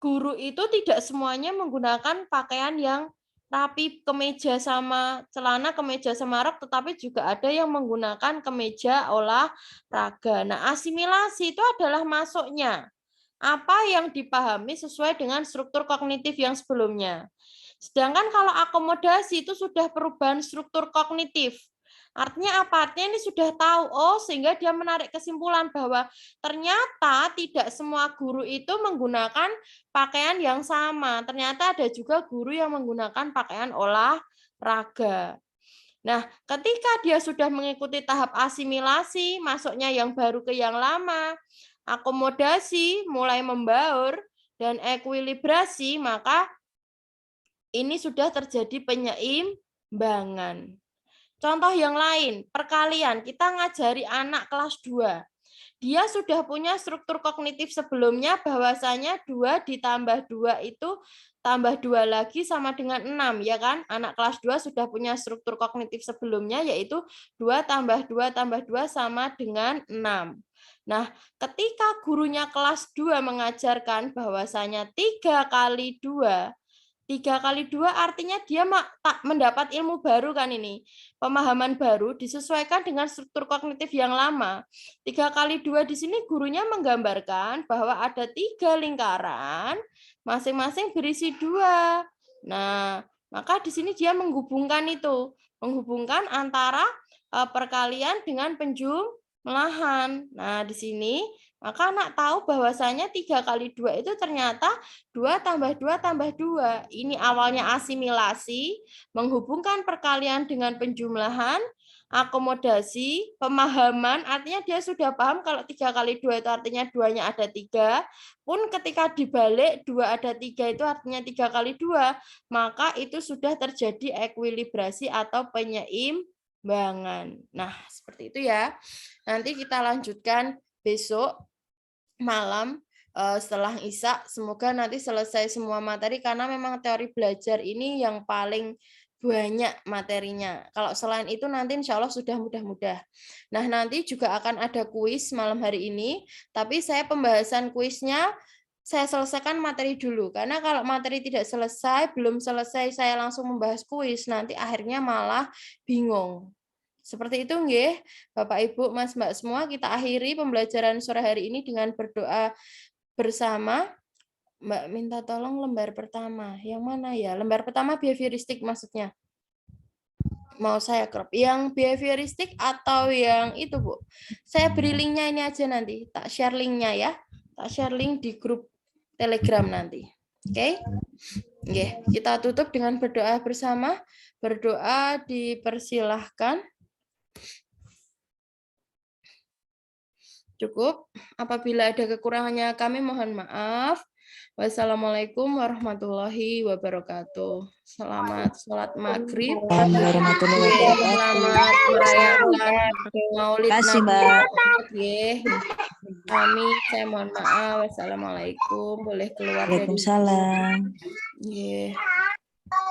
guru itu tidak semuanya menggunakan pakaian yang rapi, kemeja sama celana, kemeja sama rok, tetapi juga ada yang menggunakan kemeja olahraga. Nah, asimilasi itu adalah masuknya apa yang dipahami sesuai dengan struktur kognitif yang sebelumnya. Sedangkan kalau akomodasi itu sudah perubahan struktur kognitif. Artinya apa? Artinya ini sudah tahu, sehingga dia menarik kesimpulan bahwa ternyata tidak semua guru itu menggunakan pakaian yang sama. Ternyata ada juga guru yang menggunakan pakaian olahraga. Nah, ketika dia sudah mengikuti tahap asimilasi, masuknya yang baru ke yang lama, akomodasi mulai membaur, dan ekuilibrasi, maka ini sudah terjadi penyeimbangan. Contoh yang lain, perkalian. Kita ngajari anak kelas 2. Dia sudah punya struktur kognitif sebelumnya bahwasanya 2 ditambah 2 itu tambah 2 lagi sama dengan 6, ya kan? Anak kelas 2 sudah punya struktur kognitif sebelumnya, yaitu 2 tambah 2 tambah 2 sama dengan 6. Nah, ketika gurunya kelas 2 mengajarkan bahwasanya 3 kali 2 3 kali 2 artinya dia mendapat ilmu baru kan ini. Pemahaman baru disesuaikan dengan struktur kognitif yang lama. 3 kali 2 di sini gurunya menggambarkan bahwa ada 3 lingkaran, masing-masing berisi 2. Nah, maka di sini dia menghubungkan itu. Menghubungkan antara perkalian dengan penjumlahan. Nah, di sini maka anak tahu bahwasanya 3 kali 2 itu ternyata 2 tambah 2 tambah 2. Ini awalnya asimilasi, menghubungkan perkalian dengan penjumlahan, akomodasi, pemahaman, artinya dia sudah paham kalau 3 kali 2 itu artinya 2-nya ada 3, pun ketika dibalik 2 ada 3 itu artinya 3 kali 2, maka itu sudah terjadi ekuilibrasi atau penyeimbangan. Nah, seperti itu ya. Nanti kita lanjutkan besok malam setelah Isya. Semoga nanti selesai semua materi karena memang teori belajar ini yang paling banyak materinya. Kalau selain itu nanti insya Allah sudah mudah-mudah. Nah, nanti juga akan ada kuis malam hari ini, tapi saya pembahasan kuisnya saya selesaikan materi dulu. Karena kalau materi tidak selesai, belum selesai saya langsung membahas kuis, nanti akhirnya malah bingung. Seperti itu nggih, Bapak Ibu, Mas Mbak semua, kita akhiri pembelajaran sore hari ini dengan berdoa bersama. Mbak minta tolong lembar pertama. Yang mana ya? Lembar pertama behavioristik maksudnya. Mau saya crop. Yang behavioristik atau yang itu, Bu? Saya beri linknya ini aja nanti. Tak share linknya ya. Tak share link di grup Telegram nanti. Oke? Nggih, kita tutup dengan berdoa bersama. Berdoa dipersilahkan. Cukup. Apabila ada kekurangannya kami mohon maaf. Wassalamualaikum warahmatullahi wabarakatuh. Selamat sholat maghrib. Selamat merayakan Maulid Kasih, Nabi. Mbak. Kami saya mohon maaf. Wassalamualaikum. Boleh keluar dari. Waalaikumsalam. Yeah.